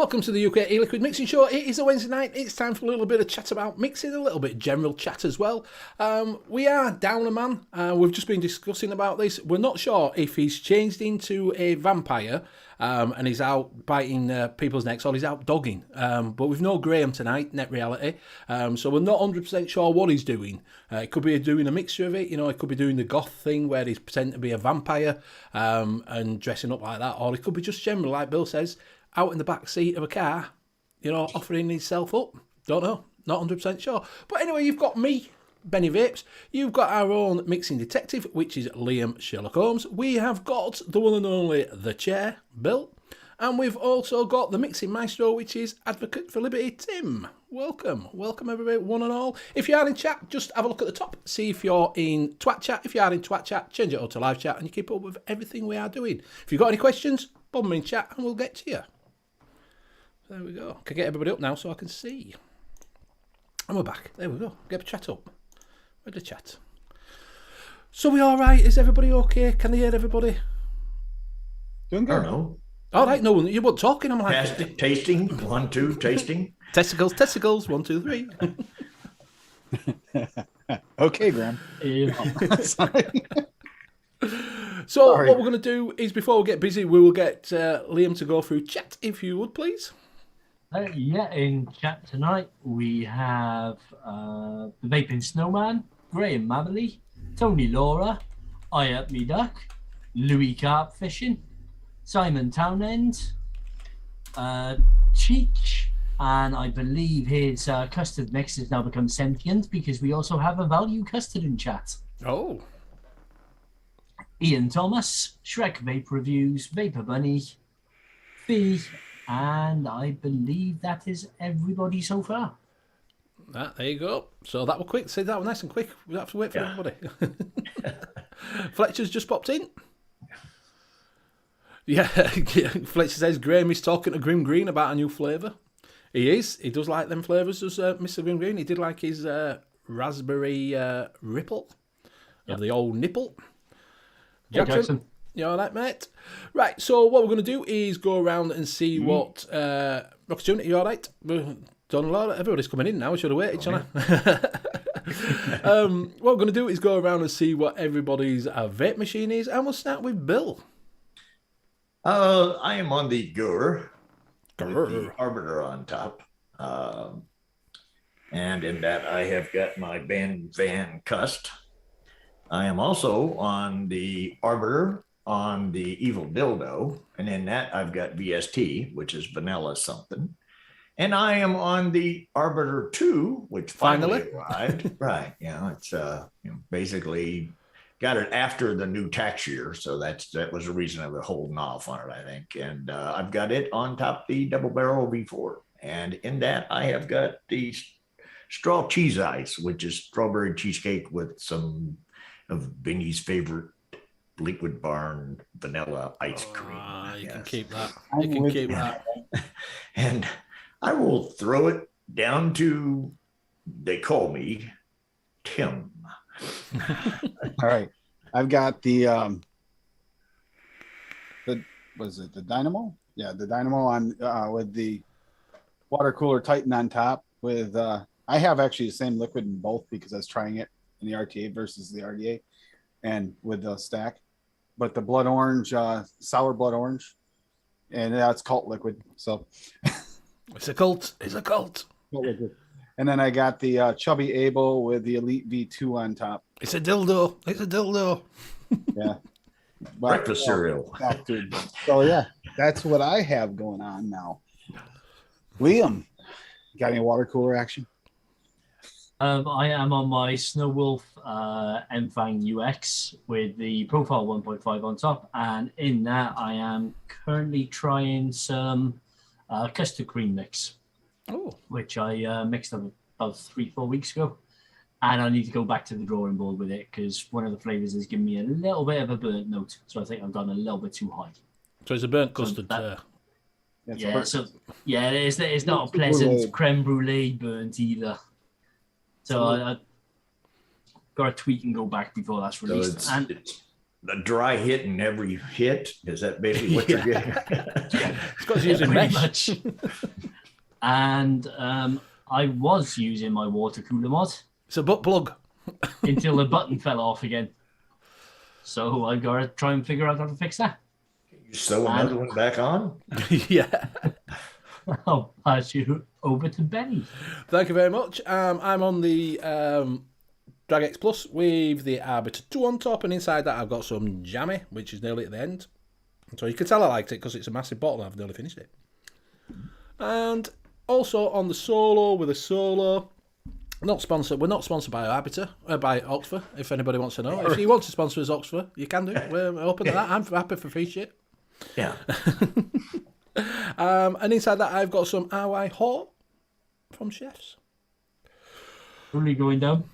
Welcome to the U.K.E-Liquid Mixing Show. It is a Wednesday night. It's time for a little bit of chat about mixing, a little bit of general chat as well. We are down a man. We've just been discussing about this. We're not sure if he's changed into a vampire and he's out biting people's necks or he's out dogging. But we've no Graham tonight, net reality. So we're not 100% sure what he's doing. It could be doing a mixture of it. You know, it could be doing the goth thing where he's pretending to be a vampire and dressing up like that. Or it could be just general, like Bill says, out in the back seat of a car, you know, offering himself up. Don't know. Not 100% sure. But anyway, you've got me, Benny Vapes. You've got our own mixing detective, which is Liam Sherlock Holmes. We have got the one and only The Chair, Bill. And we've also got the mixing maestro, which is Advocate for Liberty, Tim. Welcome. Welcome, everybody, one and all. If you are in chat, just have a look at the top. See if you're in Twat Chat. If you are in Twat Chat, change it all to live chat and you keep up with everything we are doing. If you've got any questions, pop them in chat and we'll get to you. There we go. Can get everybody up now so I can see. And we're back. There we go. Get the chat up. Where's the chat? So we all right? Is everybody okay? Can they hear everybody? Doing good. I don't know. All right. No, you weren't talking. I'm like... Tasting. 1, 2, tasting. Testicles. 1, 2, 3. Okay, Graham. Sorry. So what we're going to do is, before we get busy, we will get Liam to go through chat, if you would, please. Yeah, in chat tonight we have the Vaping Snowman, Graham Mabberley, Tony Laura, I Up Me Duck, Louis Carp Fishing, Simon Townend, Cheech, and I believe his custard mix has now become sentient because we also have a value custard in chat. Oh. Ian Thomas, Shrek Vape Reviews, Vapor Bunny, Fee, and I believe that is everybody so far. There you go. So that was quick. Say that was nice and quick. We don't have to wait for everybody. Fletcher's just popped in. Yeah, Fletcher says Graham is talking to Grim Green about a new flavour. He is. He does like them flavours, does Mr. Grim Green. He did like his raspberry ripple of the old nipple. Jackson, you all right, mate? Right, so what we're going to do is go around and see what... Rocky Junior, you all right? Donald, everybody's coming in now. We should have waited, shouldn't I? What we're going to do is go around and see what everybody's vape machine is, and we'll start with Bill. I am on the Gur, with the Arbiter on top. And in that, I have got my Ben Van Cust. I am also on the Arbiter, on the Evil Dildo, and in that I've got VST, which is vanilla something. And I am on the Arbiter 2, which finally arrived. Right, it's basically got it after the new tax year, so that was the reason I was holding off on it, I think. And I've got it on top the Double Barrel V4. And in that I have got the Straw Cheese Ice, which is strawberry cheesecake with some of Benny's favorite Liquid Barn vanilla ice cream. You can keep that. You can keep that. And I will throw it down to, they call me Tim. All right. I've got the was it the Dynamo? Yeah, the Dynamo on with the water cooler Titan on top with I have actually the same liquid in both because I was trying it in the RTA versus the RDA and with the stack. But the blood orange, sour blood orange, and that's cult liquid. So it's a cult. It's a cult. And then I got the Chubby Able with the Elite V2 on top. It's a dildo. It's a dildo. Yeah. Breakfast cereal. So yeah, that's what I have going on now. Liam, got any water cooler action? I am on my Snow Wolf Enfang UX with the Profile 1.5 on top, and in that I am currently trying some custard cream mix, which I mixed up about 3-4 weeks ago, and I need to go back to the drawing board with it because one of the flavors is giving me a little bit of a burnt note, so I think I've gone a little bit too high. So it's a burnt custard. It's not a pleasant creme brulee burnt either. So I got to tweak and go back before that's released. So it's a dry hit in every hit. Is that basically what you're getting? Scott's using Pretty mesh. much. And I was using my water cooler mod It's a butt plug. until the button fell off again. So I got to try and figure out how to fix that. You sew another one back on? Yeah. I'll pass you over to Benny. Thank you very much. I'm on the Drag X Plus with the Arbiter 2 on top, and inside that I've got some jammy, which is nearly at the end. So you can tell I liked it because it's a massive bottle. I've nearly finished it. And also on the Solo with a Solo. Not sponsored. We're not sponsored by Arbiter, by Oxford. If anybody wants to know, if you want to sponsor us, Oxford, you can do. We're open to that. I'm happy for free shit. Yeah. And inside that I've got some RY Hall from Chefs. Really going down?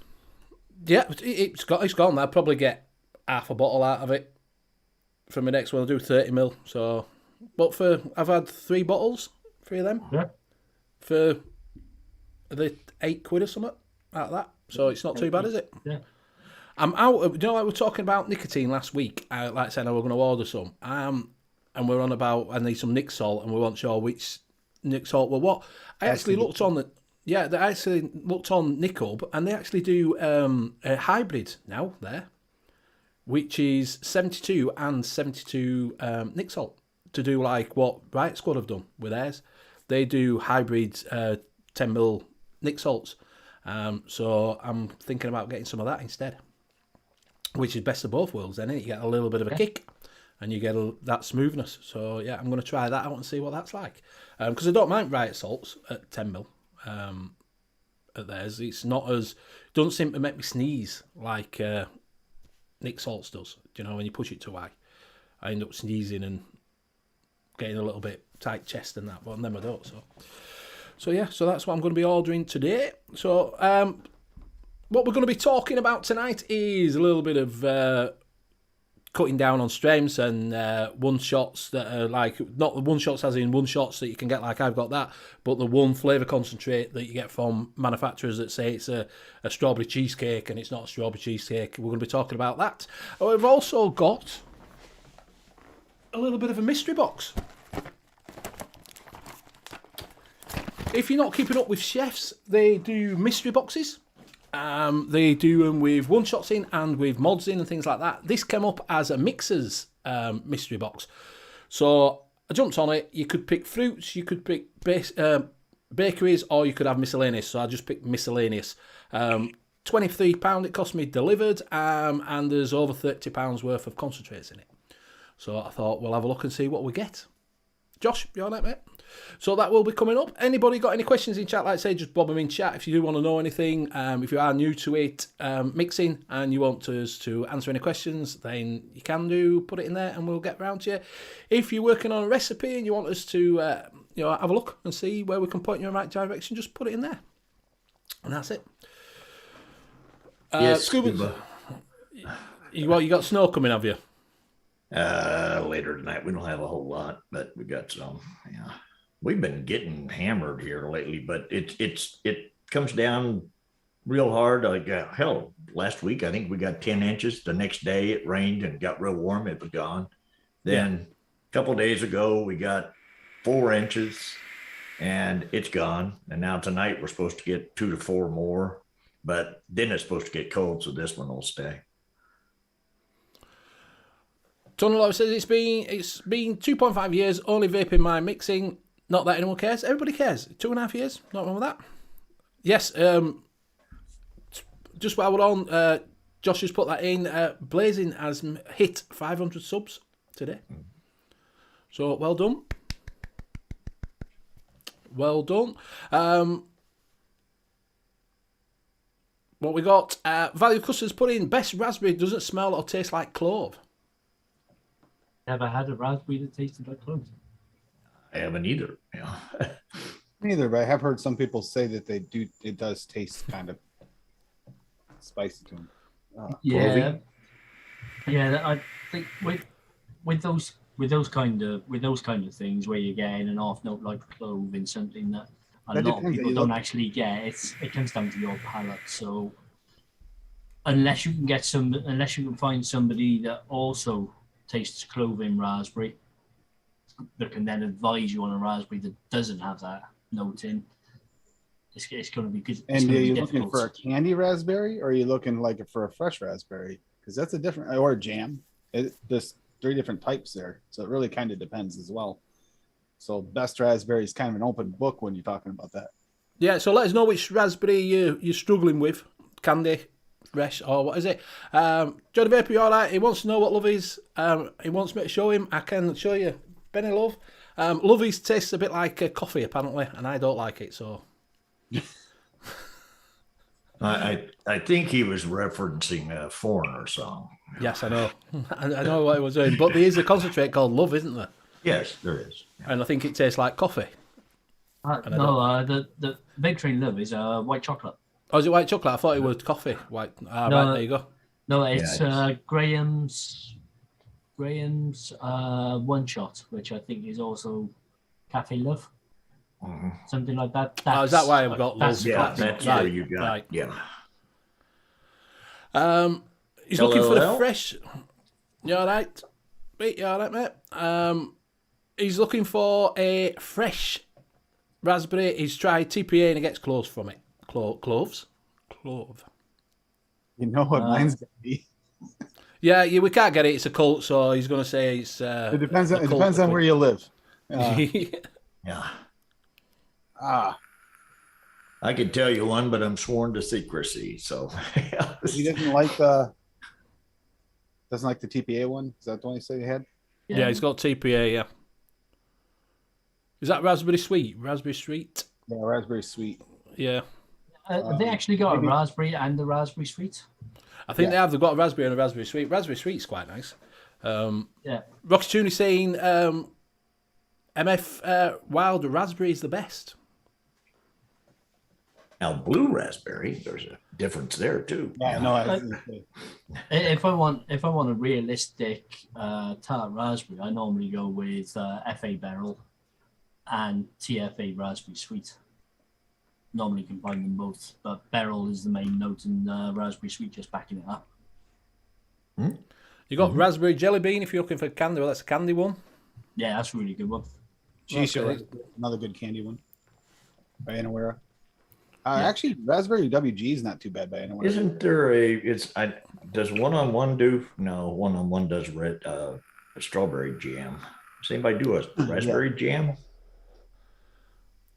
Yeah, it's gone. I'll probably get half a bottle out of it for my next one. I'll do 30ml. So, but I've had 3 bottles, 3 of them. Yeah. For the £8 or something out of that. So it's not too bad, is it? Yeah. I'm out. You know, like we were talking about nicotine last week. Like I said, I was going to order some. And we're on about I need some Nick salt, and we weren't sure which Nick salt were what. I actually looked on the. Yeah, they actually looked on Nicub, and they actually do a hybrid now there, which is 72 and 72 Nick salt to do like what Riot Squad have done with theirs. They do hybrid 10ml Nick salts. So I'm thinking about getting some of that instead, which is best of both worlds. Then you get a little bit of a kick, and you get that smoothness. So yeah, I'm going to try that out and see what that's like. Because I don't mind Riot salts at 10ml. At theirs, it's not as doesn't seem to make me sneeze like Nick Salts does. Do you know, when you push it too high, I end up sneezing and getting a little bit tight chest and that. But then I don't. So yeah, so that's what I'm going to be ordering today. So what we're going to be talking about tonight is a little bit of cutting down on strengths and one shots that are like, not the one shots as in one shots that you can get like I've got that, but the one flavour concentrate that you get from manufacturers that say it's a strawberry cheesecake and it's not a strawberry cheesecake. We're going to be talking about that. We've also got a little bit of a mystery box. If you're not keeping up with Chefs, they do mystery boxes. They do them with one-shots in and with mods in and things like that. This came up as a mixer's mystery box. So I jumped on it. You could pick fruits, you could pick bakeries, or you could have miscellaneous. So I just picked miscellaneous. £23 it cost me delivered, and there's over £30 worth of concentrates in it. So I thought we'll have a look and see what we get. Josh, you all right, mate? So that will be coming up. Anybody got any questions in chat? Like I say, just bob them in chat if you do want to know anything. If you are new to it, mixing, and you want us to answer any questions, then you can put it in there and we'll get round to you. If you're working on a recipe and you want us to have a look and see where we can point you in the right direction, just put it in there. And that's it. Yes, Scuba. You got snow coming, have you? Later tonight. We don't have a whole lot, but we got some. Yeah, we've been getting hammered here lately, but it comes down real hard. Like hell, last week I think we got 10 inches. The next day it rained and got real warm. It was gone. Then a couple days ago we got 4 inches, and it's gone. And now tonight we're supposed to get 2 to 4 more, but then it's supposed to get cold, so this one will stay. Tony Law says it's been 2.5 years only vaping my mixing. Not that anyone cares. Everybody cares. 2.5 years. Not wrong with that. Yes. Just while we're on, Josh has put that in. Blazing has hit 500 subs today. So well done. Well done. What we got? Value Custard's put in best raspberry doesn't smell or taste like clove. Never had a raspberry that tasted like cloves. I haven't either. Yeah. Neither, but I have heard some people say that they do. It does taste kind of spicy to them. Yeah, I think with those kind of things where you're getting an off note like clove in something that a lot of people don't actually get, it comes down to your palate. So unless you can find somebody that also tastes clove in raspberry, that can then advise you on a raspberry that doesn't have that note in. It's going to be good. And are you looking for a candy raspberry, or are you looking like for a fresh raspberry? Because that's a different, or a jam. There's 3 different types there, so it really kind of depends as well. So best raspberry is kind of an open book when you're talking about that. Yeah, so let us know which raspberry you're struggling with, candy, fresh, or what is it? Johnny Vapor, you all right? He wants to know what Love is. He wants me to show him. I can show you. Benny Love. Lovey's tastes a bit like coffee, apparently, and I don't like it, so... I think he was referencing a Foreigner song. Yes, I know. I know what he was doing. But there is a concentrate called Love, isn't there? Yes, there is. And I think it tastes like coffee. The Big Train Love is white chocolate. Oh, is it white chocolate? I thought it was coffee. White. Right, there you go. No, it's Graham's one shot, which I think is also Cafe Love. Mm-hmm. Something like that. Is that why I've got Love? Yeah, that's where you got. Right. Yeah. He's looking for the fresh. You all right? Mate, you all right, mate? He's looking for a fresh raspberry. He's tried TPA and he gets cloves from it. Cloves? Clove. You know what mine's going to be. Yeah, we can't get it. It's a cult, so he's going to say it's... it depends on where you live. Yeah. I could tell you one, but I'm sworn to secrecy. So he doesn't like the TPA one. Is that the one you said you had? Yeah, he's got TPA. Yeah. Is that raspberry sweet? Raspberry sweet? Yeah, raspberry sweet. Yeah. They actually got a raspberry and a raspberry sweet. I think they have. They've got a raspberry and a raspberry sweet. Raspberry sweet's quite nice. Yeah. Rocky Toon is saying MF Wild Raspberry is the best. Now, blue raspberry, there's a difference there too. Yeah, no. If I want a realistic tart raspberry, I normally go with FA Barrel and TFA Raspberry Sweet. Normally combine them both, but Barrel is the main note and Raspberry Sweet just backing it up. You got Raspberry Jelly Bean if you're looking for candy. Well, that's a candy one. Yeah, that's a really good one. Another good candy one by Anawera. Actually, Raspberry WG is not too bad by Anawera. Isn't there does one-on-one do? No, one-on-one does a strawberry jam. Does anybody do a raspberry jam?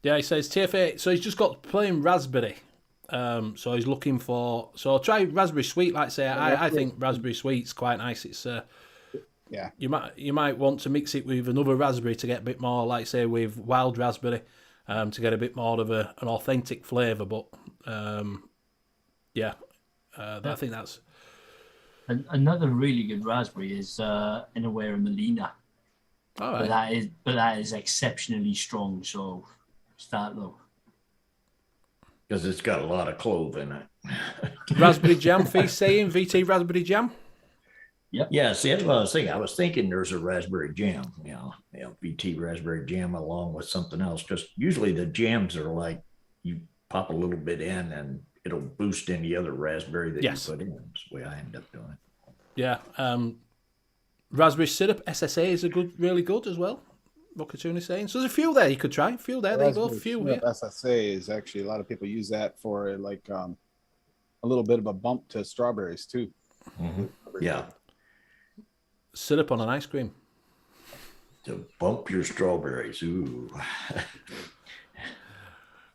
Yeah, he says TFA. So he's just got plain raspberry. So he's looking for. So try raspberry sweet. Like I say, I think raspberry sweet's quite nice. It's yeah. You might want to mix it with another raspberry to get a bit more, like say with wild raspberry, to get a bit more of an authentic flavour. But I think that's another really good raspberry is Inawera Melina. All right. But that is exceptionally strong. So start low. Because it's got a lot of clove in it. Raspberry jam, Feast saying VT raspberry jam. Yep. Yeah, see, that's what I was thinking. I was thinking there's a raspberry jam, VT raspberry jam along with something else. Because usually the jams are like you pop a little bit in and it'll boost any other raspberry that you put in. That's the way I end up doing it. Yeah. Raspberry syrup, SSA is really good as well. Rockatoon is saying. So there's a few there you could try. A few there. There you go. A few here. SSA is actually, a lot of people use that for like a little bit of a bump to strawberries too. Mm-hmm. Yeah. Syrup on an ice cream. To bump your strawberries. Ooh.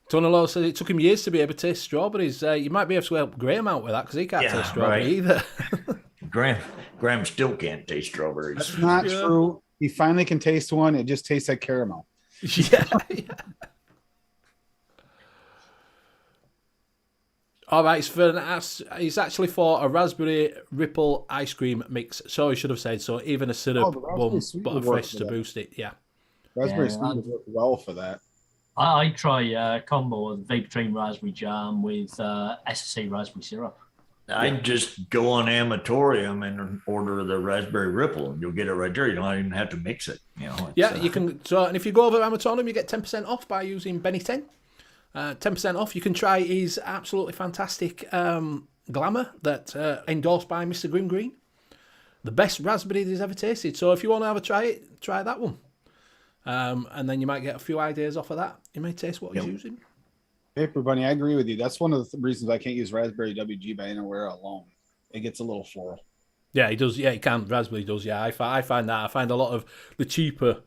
Tony Law says it took him years to be able to taste strawberries. You might be able to help Graham out with that because he can't taste strawberry either. Graham still can't taste strawberries. That's not true. He finally can taste one. It just tastes like caramel. Yeah. All right, it's actually for a raspberry ripple ice cream mix. So he should have said so. Even a syrup but a fresh to boost it. Yeah. Raspberry sweet would work well for that. I try a combo of Vape Train raspberry jam with SSA raspberry syrup. I just go on Amatorium and order the raspberry ripple, and you'll get it right there. You don't even have to mix it. You can. So, and if you go over Amatorium, you get 10% off by using Benny 10. 10% off. You can try his absolutely fantastic Glamour that endorsed by Mr. Grim Green. The best raspberry he's ever tasted. So if you want to have a try that one. And then you might get a few ideas off of that. You may taste what he's using. Paper Bunny, I agree with you. That's one of the reasons I can't use raspberry WG by anywhere alone. It gets a little floral. Yeah, he does. Yeah, he can. Raspberry does. Yeah, I find that. I find a lot of the cheaper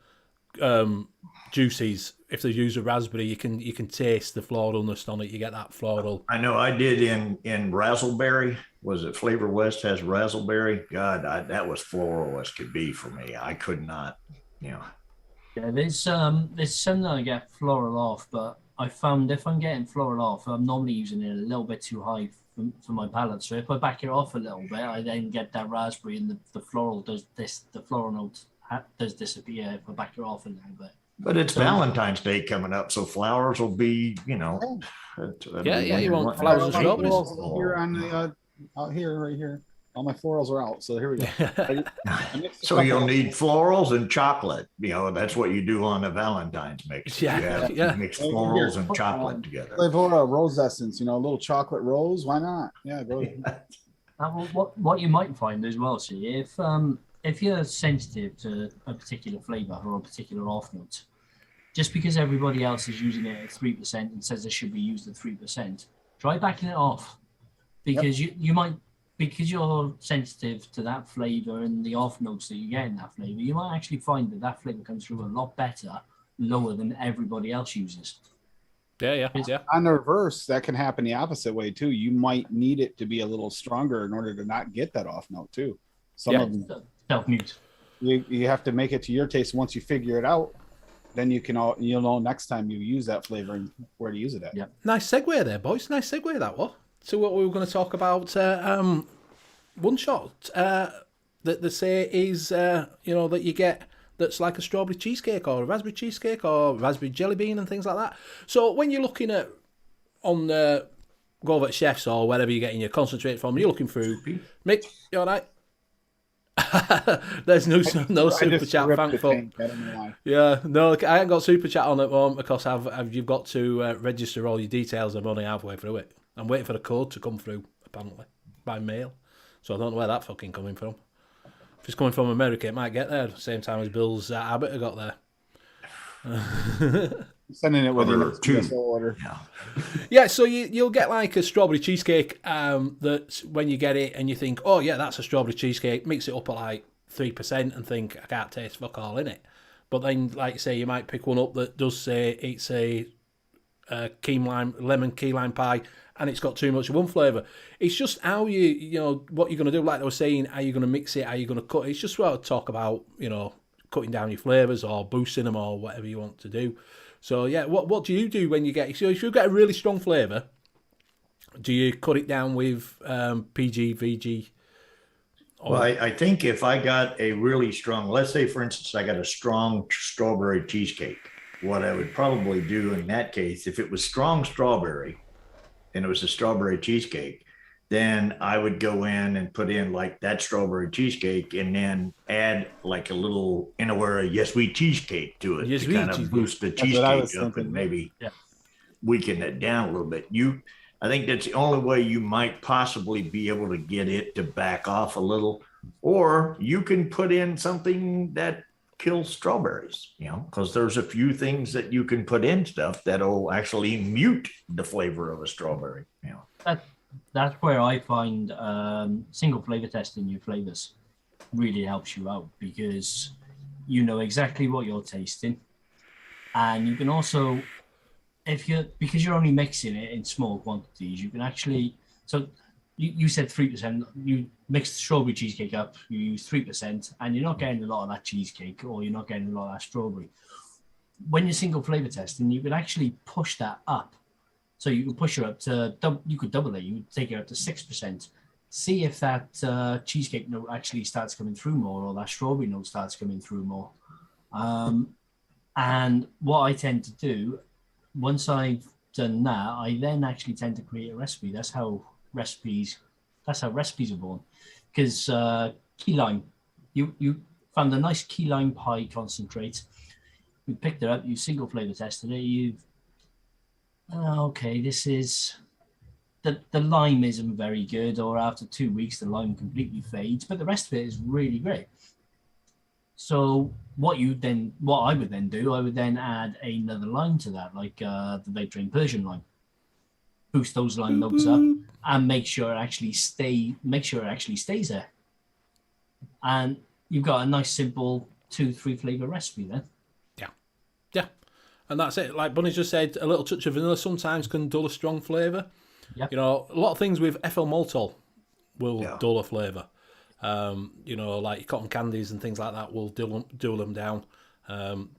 juices, if they use a raspberry, you can taste the floralness on it. You get that floral. I know I did in Razzleberry. Was it Flavor West has Razzleberry? God, that was floral as could be for me. I could not, Yeah, there's some that I get floral off, but I found if I'm getting floral off, I'm normally using it a little bit too high for my palate. So if I back it off a little bit, I then get that raspberry, and the floral does this. The floral note does disappear if I back it off a little bit. But it's Valentine's Day coming up, so flowers will be, You want flowers and strawberries. Here on the out here, right here. All my florals are out, so here we go. So you'll need florals and chocolate. That's what you do on a Valentine's mix. Yeah. Mix florals and chocolate together. Flavor rose essence, a little chocolate rose. Why not? Yeah, go. What you might find as well, see, if you're sensitive to a particular flavor or a particular off note, just because everybody else is using it at 3% and says it should be used at 3%, try backing it off, because you might. Because you're sensitive to that flavor and the off notes that you get in that flavor, you might actually find that flavor comes through a lot better, lower than everybody else uses. Yeah. On the reverse, that can happen the opposite way too. You might need it to be a little stronger in order to not get that off note too. Some of them self-mute. You have to make it to your taste. Once you figure it out, then you'll know next time you use that flavor and where to use it at. Yeah. Nice segue there, boys. Nice segue that was. So what we were going to talk about, one shot that they say is, that you get that's like a strawberry cheesecake or a raspberry cheesecake or raspberry jelly bean and things like that. So when you're looking at on Go Over Chefs or wherever you're getting your concentrate from, you're looking through. Mick, you all right? There's no super chat, thankful. Yeah, no, I ain't got super chat on at the moment because you've got to register all your details. I'm only halfway through it. I'm waiting for the code to come through, apparently, by mail. So I don't know where that fucking coming from. If it's coming from America, it might get there at the same time as Bill's Abbott got there. Sending it with your order. Yeah, so you'll get like a strawberry cheesecake that when you get it and you think, oh yeah, that's a strawberry cheesecake, mix it up at like 3% and think, I can't taste fuck all in it. But then, like you say, you might pick one up that does say it's a lemon key lime pie, and it's got too much of one flavour. It's just how what you're going to do, like I was saying, how you're going to mix it, how you're going to cut it. It's just what I talk about, cutting down your flavours or boosting them or whatever you want to do. So, yeah, what do you do when you get... So if you get a really strong flavour, do you cut it down with PG, VG? Well, I think if I got a really strong... Let's say, for instance, I got a strong strawberry cheesecake. What I would probably do in that case, if it was strong strawberry and it was a strawberry cheesecake, then I would go in and put in like that strawberry cheesecake and then add like a little yes wheat cheesecake to it to kind of boost the cheesecake up and maybe weaken it down a little bit. I think that's the only way you might possibly be able to get it to back off a little. Or you can put in something that kills strawberries, because there's a few things that you can put in stuff that'll actually mute the flavor of a strawberry. That's where I find single flavor testing your flavors really helps you out, because you know exactly what you're tasting, and you can also, because you're only mixing it in small quantities, you can actually. So you said 3%. You mix the strawberry cheesecake up, you use 3%, and you're not getting a lot of that cheesecake, or you're not getting a lot of that strawberry. When you're single flavor testing, you can actually push that up. So you can push it up to, you could double it. You would take it up to 6%. See if that cheesecake note actually starts coming through more, or that strawberry note starts coming through more. And what I tend to do, once I've done that, I then actually tend to create a recipe. That's how recipes are born. Because key lime, you found a nice key lime pie concentrate. You picked it up, you single flavor tested it, okay, this is the lime isn't very good, or after 2 weeks the lime completely fades, but the rest of it is really great. So what I would then do, I would then add another lime to that, like the Vape Train Persian lime. Boost those lime notes up and make sure it actually stays there. And you've got a nice simple 2-3 flavor recipe then. Yeah. And that's it. Like Bunny just said, a little touch of vanilla sometimes can dull a strong flavour. Yep. You know, a lot of things with ethyl maltol will dull a flavour. You know, like cotton candies and things like that will dull them down.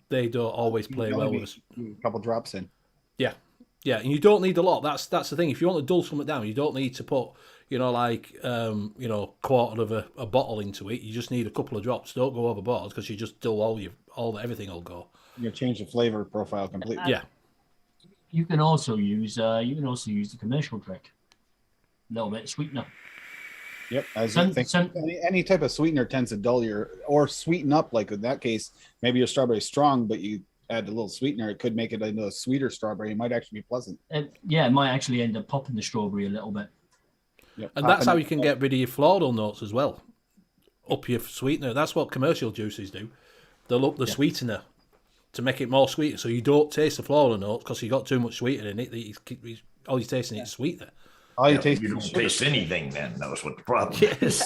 They don't always play well with us. A couple drops in. Yeah. Yeah, and you don't need a lot. That's the thing. If you want to dull something down, you don't need to put, you know, like, quarter of a bottle into it. You just need a couple of drops. Don't go overboard because you just dull everything will go. You change the flavor profile completely. Yeah. You can also use the commercial trick. A little bit of sweetener. Yep. Any type of sweetener tends to dull or sweeten up. Like in that case, maybe your strawberry is strong, but you add a little sweetener, it could make it into a sweeter strawberry. It might actually be pleasant. It might actually end up popping the strawberry a little bit. Yep. And that's how you can get rid of your floral notes as well. Up your sweetener. That's what commercial juices do. They'll up the sweetener to make it more sweet, so you don't taste the floral notes because you got too much sweetener in it. All you're tasting is sweetener. All you You don't taste anything then. That's what the problem is.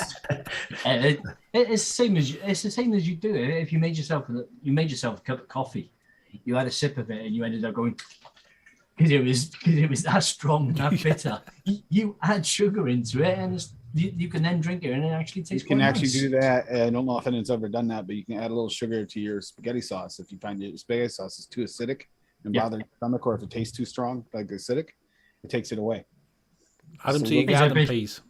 It's the same as you do it. If you made yourself a cup of coffee, you had a sip of it and you ended up going because it was that strong, that bitter. You add sugar into it and you can then drink it and it actually tastes. You can quite actually nice. do that. I don't know if anyone's ever done that, but you can add a little sugar to your spaghetti sauce if you find your spaghetti sauce is too acidic and bother your stomach, or if it tastes too strong, like acidic, it takes it away. Add them So to your look- garden peas.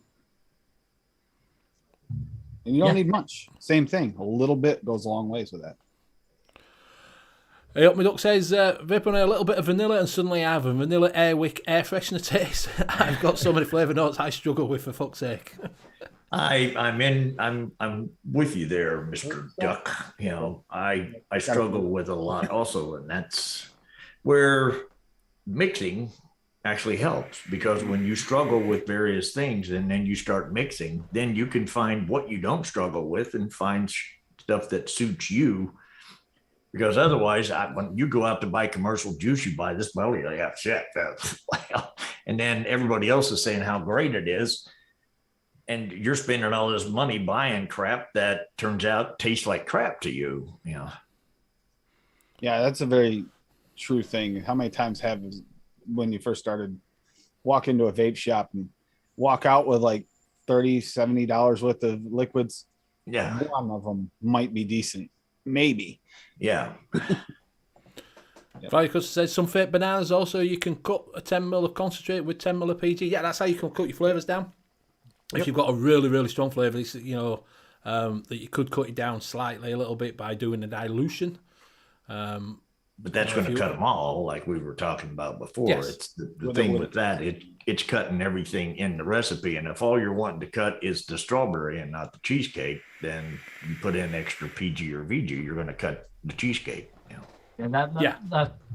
And you don't need much. Same thing. A little bit goes a long ways with that. Hey, Up My Duck says, vape on a little bit of vanilla and suddenly I have a vanilla Airwick air freshener taste. I've got so many flavour notes I struggle with, for fuck's sake. I'm with you there, Mr. Duck. You know, I struggle with a lot also, and that's where mixing actually helps, because when you struggle with various things and then you start mixing, then you can find what you don't struggle with and find stuff that suits you. Because otherwise, when you go out to buy commercial juice, you buy this, well, you have shit. And then everybody else is saying how great it is. And you're spending all this money buying crap that turns out tastes like crap to you. You know? Yeah, that's a very true thing. How many times have, when you first started, walk into a vape shop and walk out with like $30-$70 worth of liquids? Yeah. One of them might be decent. Maybe. Yeah. Because says some fake bananas also, you can cut a 10 ml of concentrate with 10 ml of PG. Yeah, that's how you can cut your flavours down. If you've got a really, really strong flavour, you know, that you could cut it down slightly a little bit by doing a dilution. But that's going to cut them all, like we were talking about before. Yes. It's the thing with that. It's cutting everything in the recipe. And if all you're wanting to cut is the strawberry and not the cheesecake, then you put in extra PG or VG, you're going to cut the cheesecake. You know?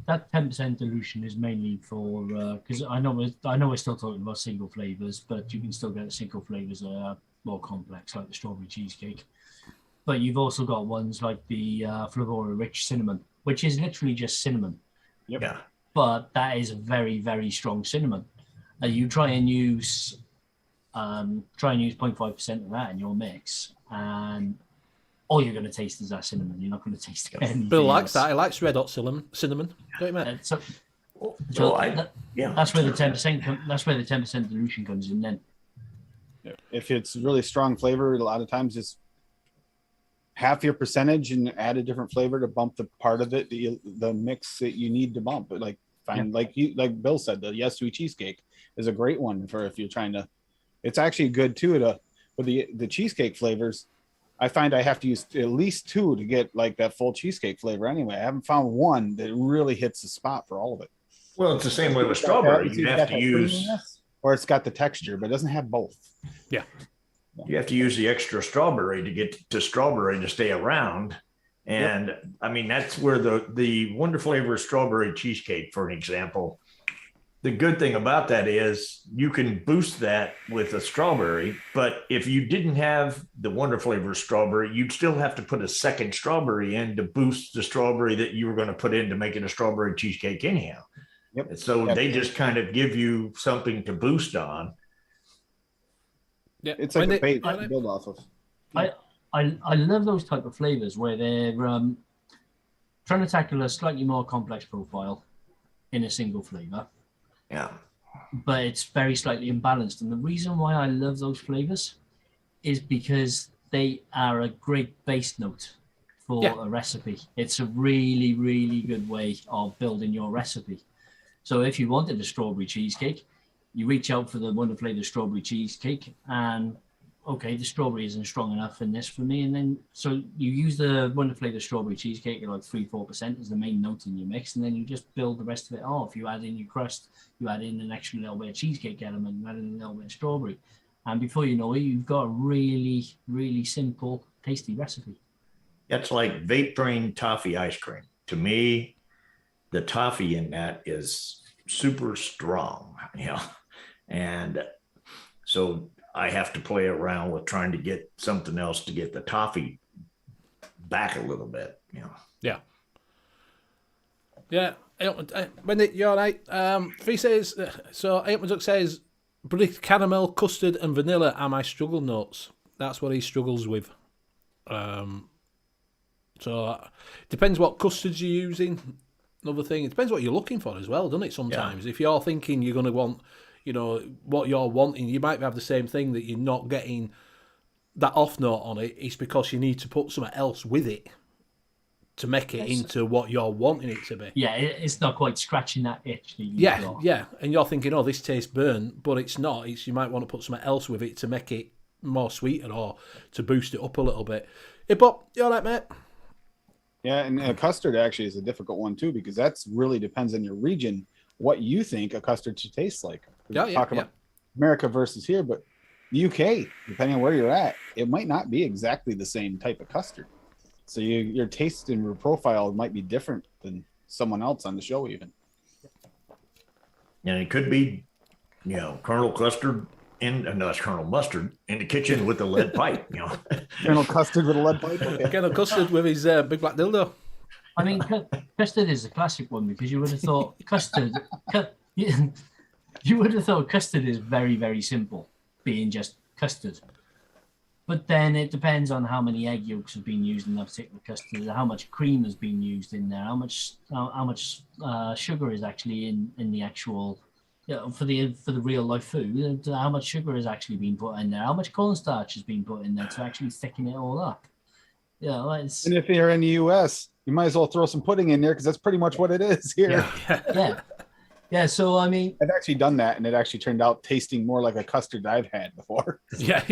That 10% dilution is mainly for because I know we're still talking about single flavors, but you can still get single flavors that are more complex, like the strawberry cheesecake. But you've also got ones like the Flavour Rich cinnamon, which is literally just cinnamon. Yep. Yeah. But that is a very, very strong cinnamon. You try and use 0.5% of that in your mix, and all you're going to taste is that cinnamon. You're not going to taste anything Bill likes else. that. He likes red hot cinnamon. Don't you, mate? That's where the 10%. That's where the 10% dilution comes in. Then, If it's really strong flavor, a lot of times it's half your percentage and add a different flavor to bump the part of it, the mix that you need to bump. But like like Bill said, the Yes Sweet Cheesecake is a great one for if you're trying to. It's actually good too with the cheesecake flavors. I find I have to use at least 2 to get like that full cheesecake flavor. Anyway, I haven't found one that really hits the spot for all of it. Well, it's the same way with strawberry. You have to use, or it's got the texture, but it doesn't have both. Yeah. you have to use the extra strawberry to get to strawberry to stay around. And I mean, that's where the Wonder Flavor strawberry cheesecake, for an example, the good thing about that is you can boost that with a strawberry, but if you didn't have the Wonder Flavor strawberry, you'd still have to put a second strawberry in to boost the strawberry that you were going to put in to make it a strawberry cheesecake anyhow. Yep. So they just kind of give you something to boost on. Yeah, It's like a base to build off of. I love those type of flavors where they're trying to tackle a slightly more complex profile in a single flavor. Yeah. But it's very slightly imbalanced. And the reason why I love those flavors is because they are a great base note for a recipe. It's a really, really good way of building your recipe. So if you wanted a strawberry cheesecake, you reach out for the Wonder Flavor strawberry cheesecake, and okay, the strawberry isn't strong enough in this for me. And then, so you use the Wonder Flavor strawberry cheesecake at like 3-4% as the main note in your mix. And then you just build the rest of it off. You add in your crust, you add in an extra little bit of cheesecake element, you add in a little bit of strawberry. And before you know it, you've got a really, really simple, tasty recipe. That's like vape brain toffee ice cream. To me, the toffee in that is super strong, you know, and so I have to play around with trying to get something else to get the toffee back a little bit, you know. Yeah. Yeah. When you're right. Fee says, so Duck says, brick caramel, custard, and vanilla are my struggle notes. That's what he struggles with. So depends what custards you're using. Another thing, it depends what you're looking for as well, doesn't it? Sometimes, if you're thinking you're going to want, you know, what you're wanting, you might have the same thing that you're not getting that off note on it. It's because you need to put something else with it to make it into what you're wanting it to be. Yeah, it's not quite scratching that itch that you've got. Yeah. And you're thinking, oh, this tastes burnt, but it's not. It's, you might want to put something else with it to make it more sweeter or to boost it up a little bit. Hey, Bob, you all right, mate? Yeah, and custard actually is a difficult one too, because that's really depends on your region, what you think a custard should taste like. Talk about America versus here, but the UK, depending on where you're at, it might not be exactly the same type of custard. So your taste and your profile might be different than someone else on the show even. And it could be, you know, Colonel Custard that's Colonel Mustard in the kitchen with the lead pipe, you know. Colonel Custard with a lead pipe? Okay. Colonel Custard with his big black dildo. I mean, custard is a classic one because you would have thought custard... You would have thought custard is very, very simple, being just custard. But then it depends on how many egg yolks have been used in that particular custard, how much cream has been used in there, how much sugar is actually in the actual, for the real life food, how much sugar has actually been put in there, how much cornstarch has been put in there to actually thicken it all up. Yeah, and if you're in the US, you might as well throw some pudding in there because that's pretty much what it is here. Yeah, so I mean, I've actually done that, and it actually turned out tasting more like a custard I've had before. Yeah.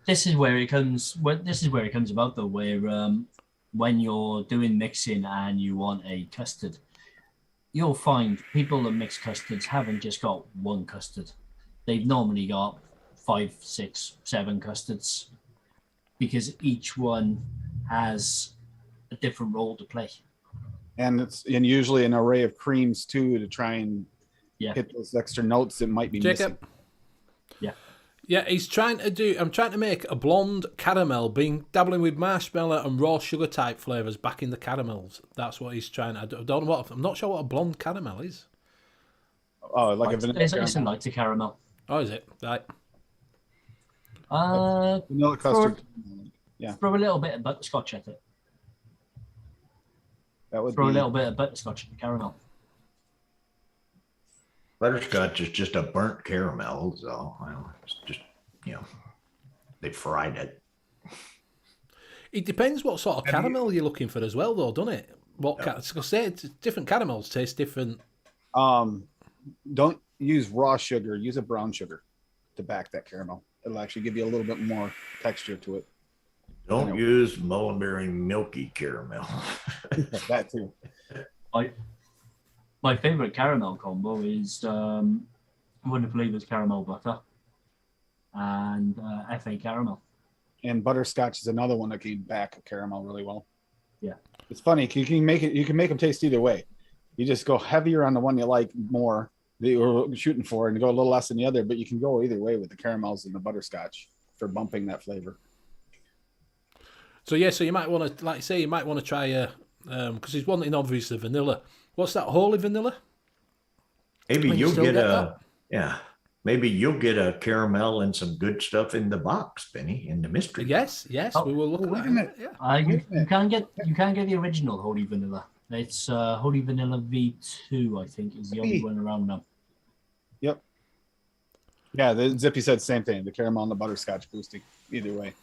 This is where it comes. This is where it comes about, though, where when you're doing mixing and you want a custard, you'll find people that mix custards haven't just got one custard. They've normally got 5, 6, 7 custards because each one has a different role to play. And it's usually an array of creams too to try and hit those extra notes that might be missing. Yeah, I'm trying to make a blonde caramel, dabbling with marshmallow and raw sugar type flavours back in the caramels. That's what he's trying to do. I'm not sure what a blonde caramel is. Oh, like a vanilla caramel. It's a lighter caramel. Oh, is it? Right. Vanilla custard. Throw a little bit of butterscotch at it. That would throw a little bit of butterscotch at the caramel. Butterscotch is just a burnt caramel, so it's just, you know, they fried it. It depends what sort of caramel you're looking for as well, though, doesn't it? Different caramels taste different. Don't use raw sugar. Use a brown sugar to back that caramel. It'll actually give you a little bit more texture to it. Don't use Mullenberry milky caramel. That too. My favorite caramel combo is Wonder Flavors caramel butter and FA caramel. And butterscotch is another one that can back a caramel really well. Yeah, it's funny. You can make them taste either way. You just go heavier on the one you like more that you're shooting for, and go a little less than the other. But you can go either way with the caramels and the butterscotch for bumping that flavor. So yeah, so you might want to, like you say, you might want to try because he's wanting obviously vanilla. What's that, holy vanilla? Maybe Can you you'll still get get a maybe you'll get a caramel and some good stuff in the box, Benny, in the mystery box. Yes, Oh, we will look wait at a that. minute. Yeah. You can get the original Holy Vanilla. It's Holy Vanilla V2, I think, is the only one around now. Yep. Yeah, the Zippy said the same thing. The caramel and the butterscotch boosting either way.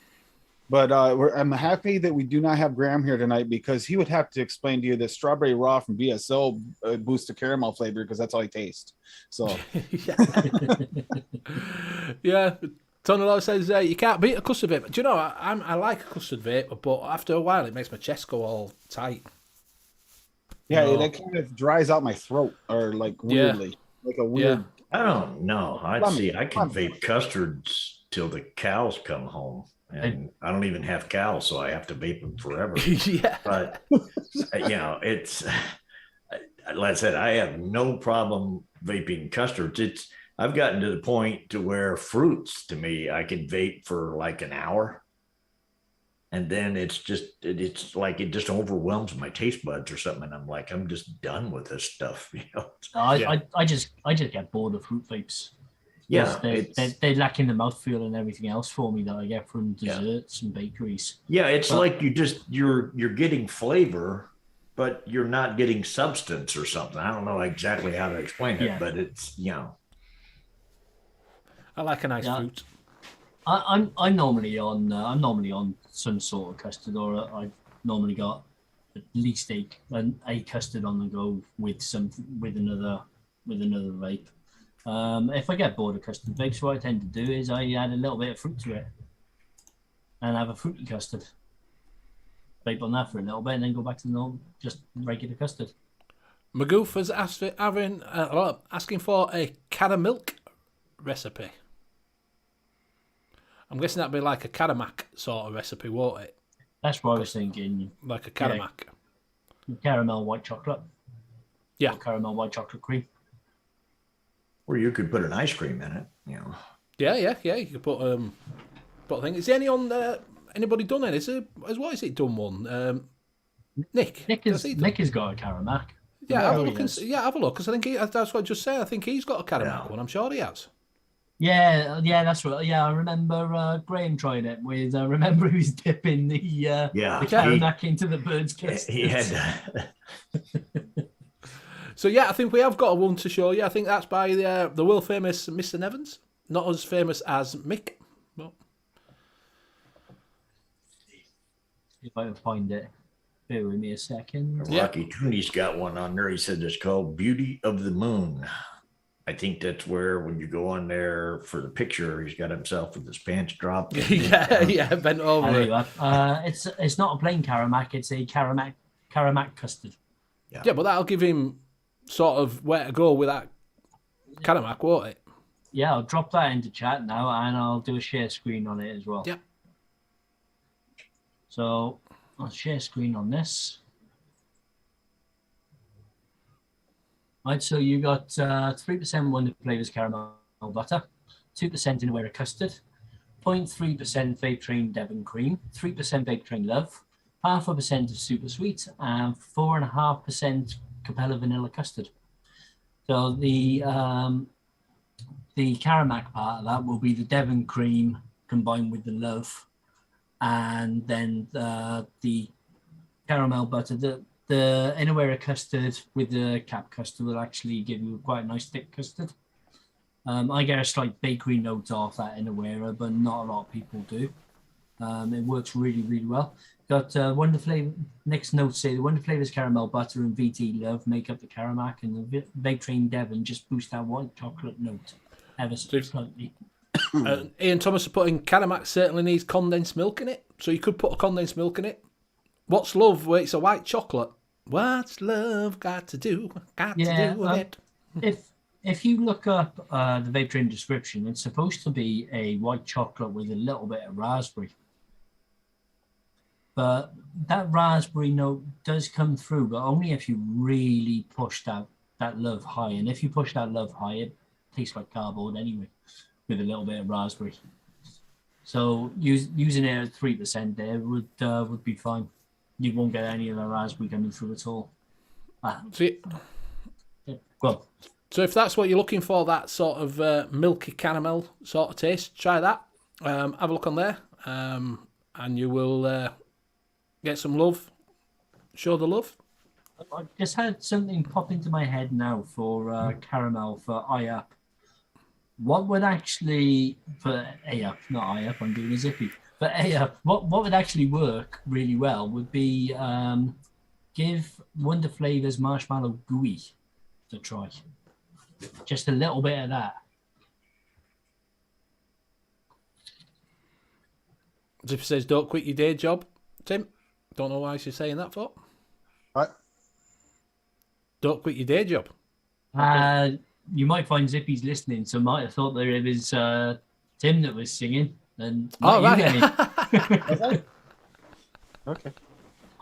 But I'm happy that we do not have Graham here tonight, because he would have to explain to you that strawberry raw from BSO boosts the caramel flavor, because that's all he tastes. So Yeah. Tony Law says you can't beat a custard vape. Do you know, I like a custard vape, but after a while it makes my chest go all tight. yeah, No. it kind of dries out my throat, or like weirdly, like a weird. I don't know. I can Lemon. vape custards till the cows come home. And I don't even have cows, so I have to vape them forever. Yeah. But it's like I said, I have no problem vaping custards. I've gotten to the point to where fruits, to me, I can vape for like an hour, and then it's like it just overwhelms my taste buds or something, and I'm like, I'm just done with this stuff. I just get bored of fruit vapes. Yeah, they lack in the mouthfeel and everything else for me that I get from desserts and bakeries. Yeah, it's like you're getting flavor, but you're not getting substance or something. I don't know exactly how to explain it, but it's I like a nice fruit. I'm normally on some sort of custard, or I've normally got at least a custard on the go with another vape. If I get bored of custard vapes, what I tend to do is I add a little bit of fruit to it and have a fruity custard. Vape on that for a little bit and then go back to normal, just regular custard. Magoof has asking for a can of milk recipe. I'm guessing that'd be like a Karamak sort of recipe, won't it? That's what I was thinking. Like a Karamak. Yeah. Caramel white chocolate. Yeah. Or caramel white chocolate cream. Or you could put an ice cream in it, Yeah. You could put a thing. Is there any on anybody done it? What is it done one? Nick has got a Karamak. Yeah, have a look. Have a look, because I think that's what I just said. I think he's got a Karamak one. I'm sure he has. Yeah, that's right. Yeah, I remember Graham trying it with. I remember he was dipping the Karamak into the bird's custard. He had. So yeah, I think we have got a one to show you. I think that's by the world famous Mr. Nevins, not as famous as Mick. But... If I can find it, bear with me a second. Rocky Tooney's got one on there. He said it's called Beauty of the Moon. I think that's where when you go on there for the picture, he's got himself with his pants dropped. Bent over. It's not a plain Karamak, it's a Karamak custard. Yeah, but that'll give him sort of where to go with that Karamak, won't it? Yeah, I'll drop that into chat now, and I'll do a share screen on it as well. Yeah. So I'll share screen on this. Right, so you got 3% Wonder Flavors caramel butter, 2% in a custard, 0.3% Vape Train Devon cream, 3% Vape Train Love, 0.5% of super sweet, and 4.5% Capella vanilla custard. So the Karamak part of that will be the Devon cream combined with the Love, and then the caramel butter. The Inawera custard with the cap custard will actually give you quite a nice thick custard. I get a slight bakery note off that Inawera, but not a lot of people do. It works really, really well. Got Wonder Flavor. Next notes say the Wonder Flavors caramel butter and VT Love make up the Karamak, and the Vape Train Devon just boost that white chocolate note ever so slightly. Ian Thomas is putting Karamak certainly needs condensed milk in it, so you could put a condensed milk in it. What's love? Well, it's a white chocolate. What's love got to do? Got to do with it. If you look up the Vape Train description, it's supposed to be a white chocolate with a little bit of raspberry. but that raspberry note does come through, but only if you really push that love high. And if you push that love high, it tastes like cardboard anyway, with a little bit of raspberry. So using it at 3% there would be fine. You won't get any of the raspberry coming through at all. See, Go on. so if that's what you're looking for, that sort of milky caramel sort of taste, try that. Have a look on there, and you will get some love. Show the love. I just had something pop into my head now for caramel for IAP. What would actually, for AAP, not IAP, I'm doing a zippy, but AAP, what would actually work really well would be give Wonder Flavors Marshmallow Gooey to try. Just a little bit of that. Zippy says, don't quit your day job, Tim. Don't know why she's saying that for. What? Don't quit your day job. You might find Zippy's listening, so might have thought that it was Tim that was singing. And Oh, not you, right. Danny. Okay.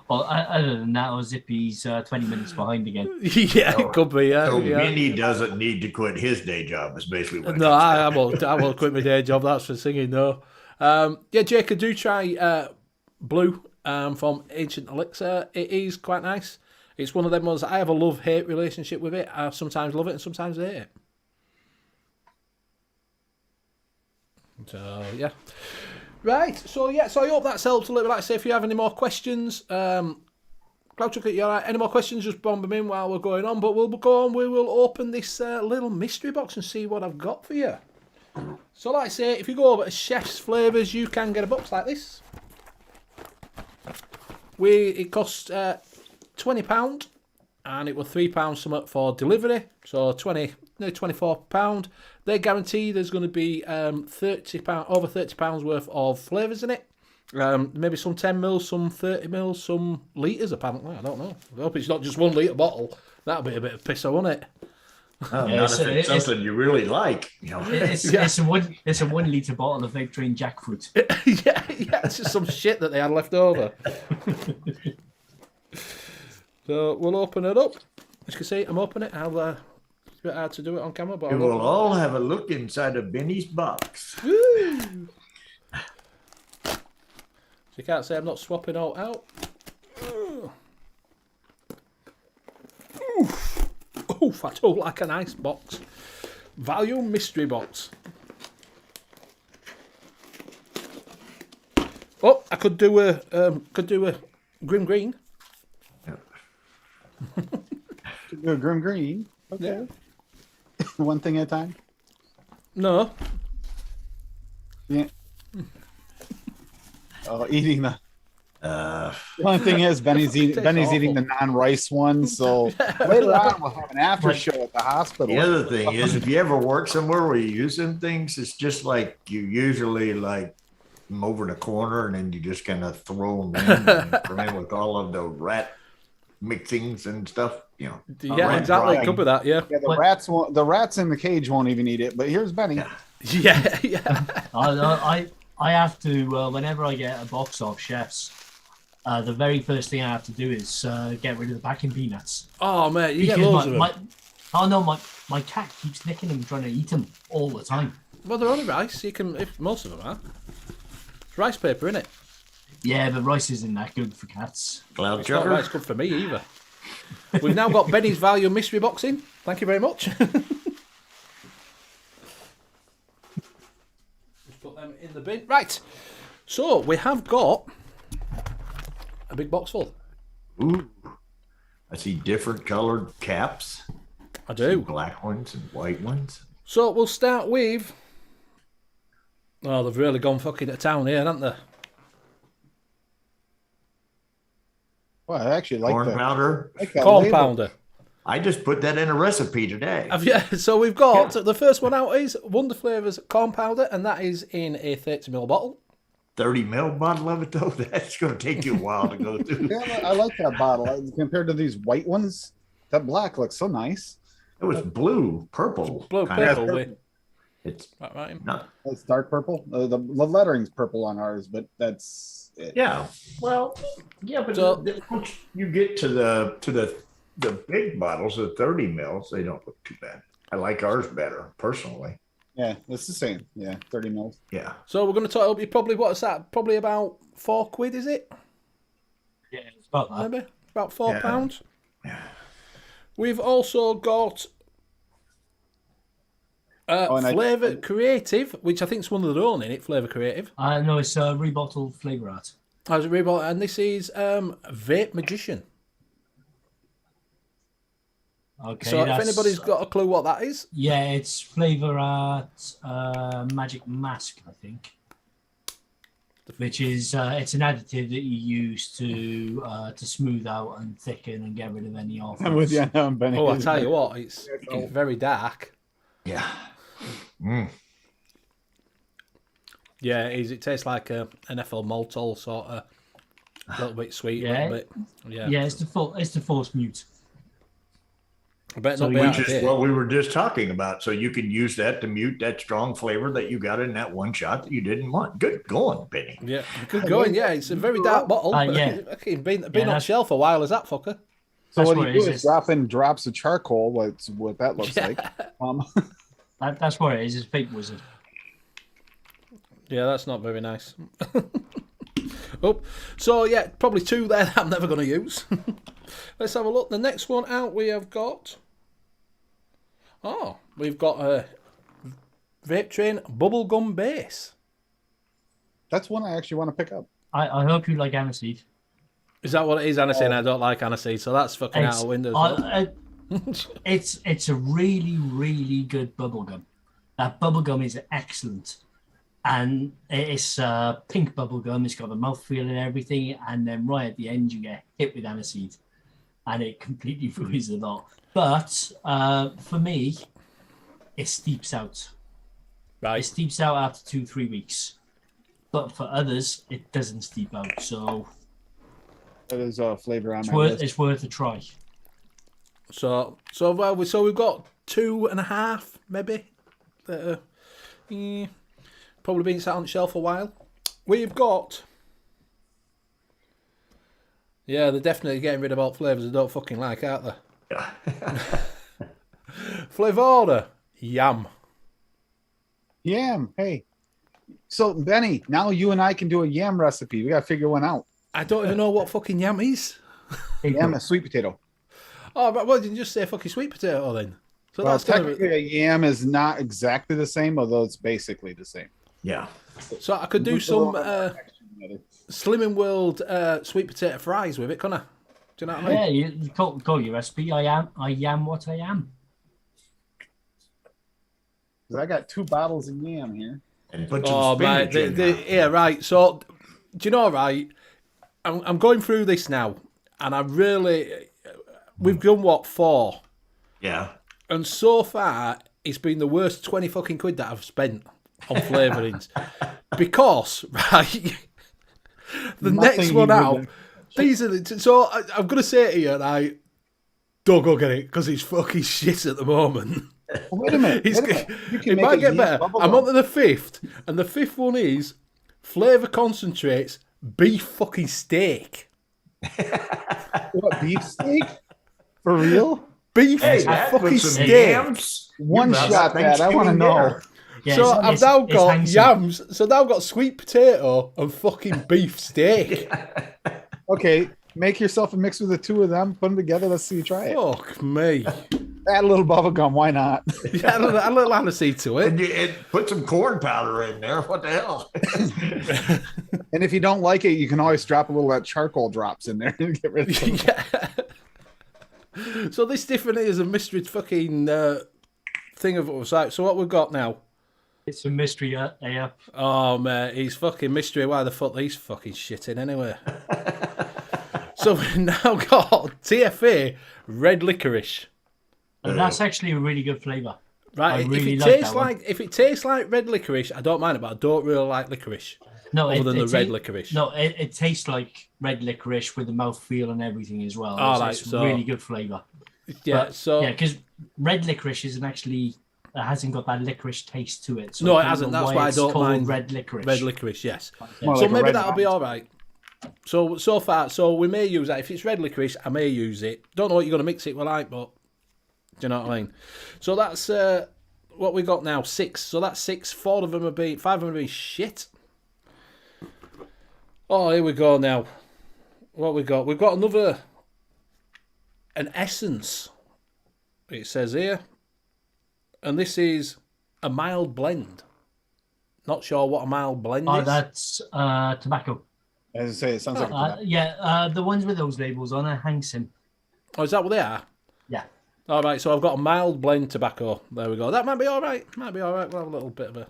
Well, other than that, or Zippy's 20 minutes behind again. Yeah, it could be. So Yeah. Vinny doesn't need to quit his day job, is basically what it No, comes I won't quit my day job. That's for singing. No. Yeah, Jacob, do try Blue from Ancient Elixir. It is quite nice. It's one of them ones. I have a love-hate relationship with it. I sometimes love it and sometimes hate it. So yeah, right. So yeah. So I hope that's helped a little bit. Like I say, if you have any more questions, Cloud Chuck, you all right? Any more questions? Just bomb them in while we're going on. But we'll go on. We will open this little mystery box and see what I've got for you. So like I say, if you go over to Chef's Flavors, you can get a box like this. It costs £20, and it was £3 something for delivery, so nearly £24. They guarantee there's going to be over £30 worth of flavours in it. Maybe some 10ml, some 30ml, some litres apparently. I don't know. I hope it's not just 1 litre bottle. That'd be a bit of pisser, wouldn't it? Oh, Yeah, not if it's something you really like, you know. It's a 1 litre bottle of Victory and jackfruit. yeah, it's just some shit that they had left over. So we'll open it up. As you can see, I'm opening it. It's a bit hard to do it on camera, but We will all have a look inside of Benny's box. Woo! So you can't say I'm not swapping all out. Oof, I don't like a nice box. Value mystery box. Oh, I could do a Grim Green. Do a Grim Green. Okay. Yeah. One thing at a time. No. Yeah. Oh, eating the. Uh, The only thing is, Benny's eating the non-rice one. So later on, we'll have an after show at the hospital. the other thing is, if you ever work somewhere where you use them things, it's just like you usually like them over in the corner, and then you just kind of throw them in and come in with all of the rat mixings and stuff. You know. Yeah, rat exactly. drying. Could be that. Yeah. Yeah, the rats in the cage won't even eat it. But here's Benny. Yeah. Yeah. I have to, whenever I get a box of Chefs, the very first thing I have to do is get rid of the packing peanuts. Oh mate, you get Because loads of them. My cat keeps nicking them, trying to eat them all the time. Well, they're only rice. You can, if most of them are. It's rice paper, isn't it? Yeah, but rice isn't that good for cats. Cloud It's not sugar. rice good for me either. We've now got Benny's Value Mystery Box in. Thank you very much. Just put them in the bin. Right. So we have got a big box full. Ooh, I see different colored caps. I do. Black ones and white ones. So we'll start with. Oh, they've really gone fucking to town here, haven't they? Well, I actually like Corn powder. that Corn label. pounder. I just put that in a recipe today. So we've got the first one out is Wonder Flavors corn powder, and that is in a 30ml bottle. 30ml bottle of it though. That's going to take you a while to go through. Yeah, I like that bottle compared to these white ones. That black looks so nice. It was blue, purple. Blue kind of. purple. It's Right. not. It's dark purple. The lettering's purple on ours, but that's it. Yeah. Well, yeah, but So- once you get to the big bottles, the 30 mils, they don't look too bad. I like ours better personally. Yeah, it's the same. Yeah, 30 mils. Yeah. So we're going to talk. You probably what's that? Probably about £4, is it? Yeah, it's about that. Maybe about £4. Yeah. We've also got and Flavour Creative, which I think is one of their own in it. Flavour Creative. No, it's a rebottled flavor art. How's it real? And this is Vape Magician. Okay. So if that's- anybody's got a clue what that is, Yeah, it's flavor art magic mask, I think. Which is it's an additive that you use to smooth out and thicken and get rid of any off. I'm with you now, Benny. I tell you what, it's very dark. Yeah. Mm. Yeah, it is. It tastes like an ethyl maltol sort of, a little bit sweet, a Yeah. little bit. Yeah, Yeah, it's the force mute. I bet So not be we out of Which is date. what we were just talking about. So you can use that to mute that strong flavor that you got in that one shot that you didn't want. Good going, Benny. Yeah, good going. Yeah, it's a very dark bottle. yeah. Okay, been on that's- shelf a while as that fucker. So That's what what you it do is. is drop in drops of charcoal. What that looks like. That's what it is. It's Fake Wizard. Yeah, that's not very nice. Oh, so yeah, probably two there that I'm never going to use. Let's have a look. The next one out we have got. Oh, we've got a Vape Train Bubblegum Base. That's one I actually want to pick up. I hope you like aniseed. Is that what it is, aniseed? I don't like aniseed, so that's fucking out of window. as well. It's a really, really good bubblegum. That bubblegum is excellent. And it's pink bubblegum. It's got the mouthfeel and everything. And then right at the end, you get hit with aniseed. And it completely ruins the lot. But for me, it steeps out. It Right. steeps out after 2-3 weeks. But for others, it doesn't steep out. So That is a flavor on my list. it's worth a try. So we've got 2.5 maybe. That are, probably been sat on the shelf a while. We've got. Yeah, they're definitely getting rid of all flavours they don't fucking like, aren't they? Yeah. Flavor Yam. Yam. Hey. So Benny, now you and I can do a yam recipe. We got to figure one out. I don't even know what fucking yam is. Yam is sweet potato. Oh, but well, didn't you just say fucking sweet potato then? So Well, that's gonna technically, be, a yam is not exactly the same, although it's basically the same. Yeah. so I could do It's a little some bit more texture than the other. Slimming World sweet potato fries with it, couldn't I? Do you know what I mean? Yeah, you call your recipe. I am what I am. 'Cause I got 2 bottles of yam here. And put some Oh, mate, spinach in there. yeah, right. So, do you know, right? I'm going through this now, and I really, we've done what, 4, Yeah. and so far it's been the worst 20 fucking quid that I've spent on flavourings, because right, the Nothing next you one would out, like. these are the, so I'm gonna say to you, right, don't go get it because it's fucking shit at the moment. Well, wait a minute. It's, wait a minute. You can it make might a get yam better. bubble I'm gum. on to the 5th, and the 5th one is flavour concentrates beef fucking steak. What, beef steak? For real? Beef Hey, that fucking with some steak. yams. One you about shot got that. I want to Thanksgiving know. dinner. Yeah, So it's- I've it's- now it's got handsome. yams. So now I've got sweet potato and fucking beef steak. Okay, make yourself a mix with the 2 of them. Put them together. Let's see you try it. Fuck me. Add a little bubble gum. Why not? Yeah, a little aniseed to And, it. and put some corn powder in there. What the hell? And if you don't like it, you can always drop a little of that charcoal drops in there and get rid of it. Yeah. So this definitely is a mystery fucking thing of us out. So what we've got now? It's a mystery. Yeah. Oh man, he's fucking mystery. Why the fuck these fucking shitting anyway? So we've now got TFA red licorice. And that's actually a really good flavour. Right, I really if it like tastes that one. like if it tastes like red licorice, I don't mind it, but I don't really like licorice. No, Other than the red ta- licorice. No, it tastes like red licorice with the mouthfeel and everything as well. Oh, It's right, it's so- really good flavour. Yeah, But, so yeah, because red licorice isn't actually hasn't got that licorice taste to it. So No, I it don't hasn't. know That's why I it's don't called mind red licorice. red licorice. Yes. More So like a maybe red that'll be wine. all right. So far, so we may use that. If it's red licorice, I may use it. Don't know what you're going to mix it with, like, but do you know what I mean? So that's what we got now. 6. So that's 6. 5 of them have been shit. Oh, here we go now. What we got? We've got an essence. It says here, and this is a mild blend. Not sure what a mild blend Oh, is. that's tobacco. As I say, it sounds like a Yeah, the ones with those labels on it, Hangsim. Oh, is that what they are? Yeah. All right, so I've got a mild blend tobacco. There we go. That might be all right. We'll have a little bit of a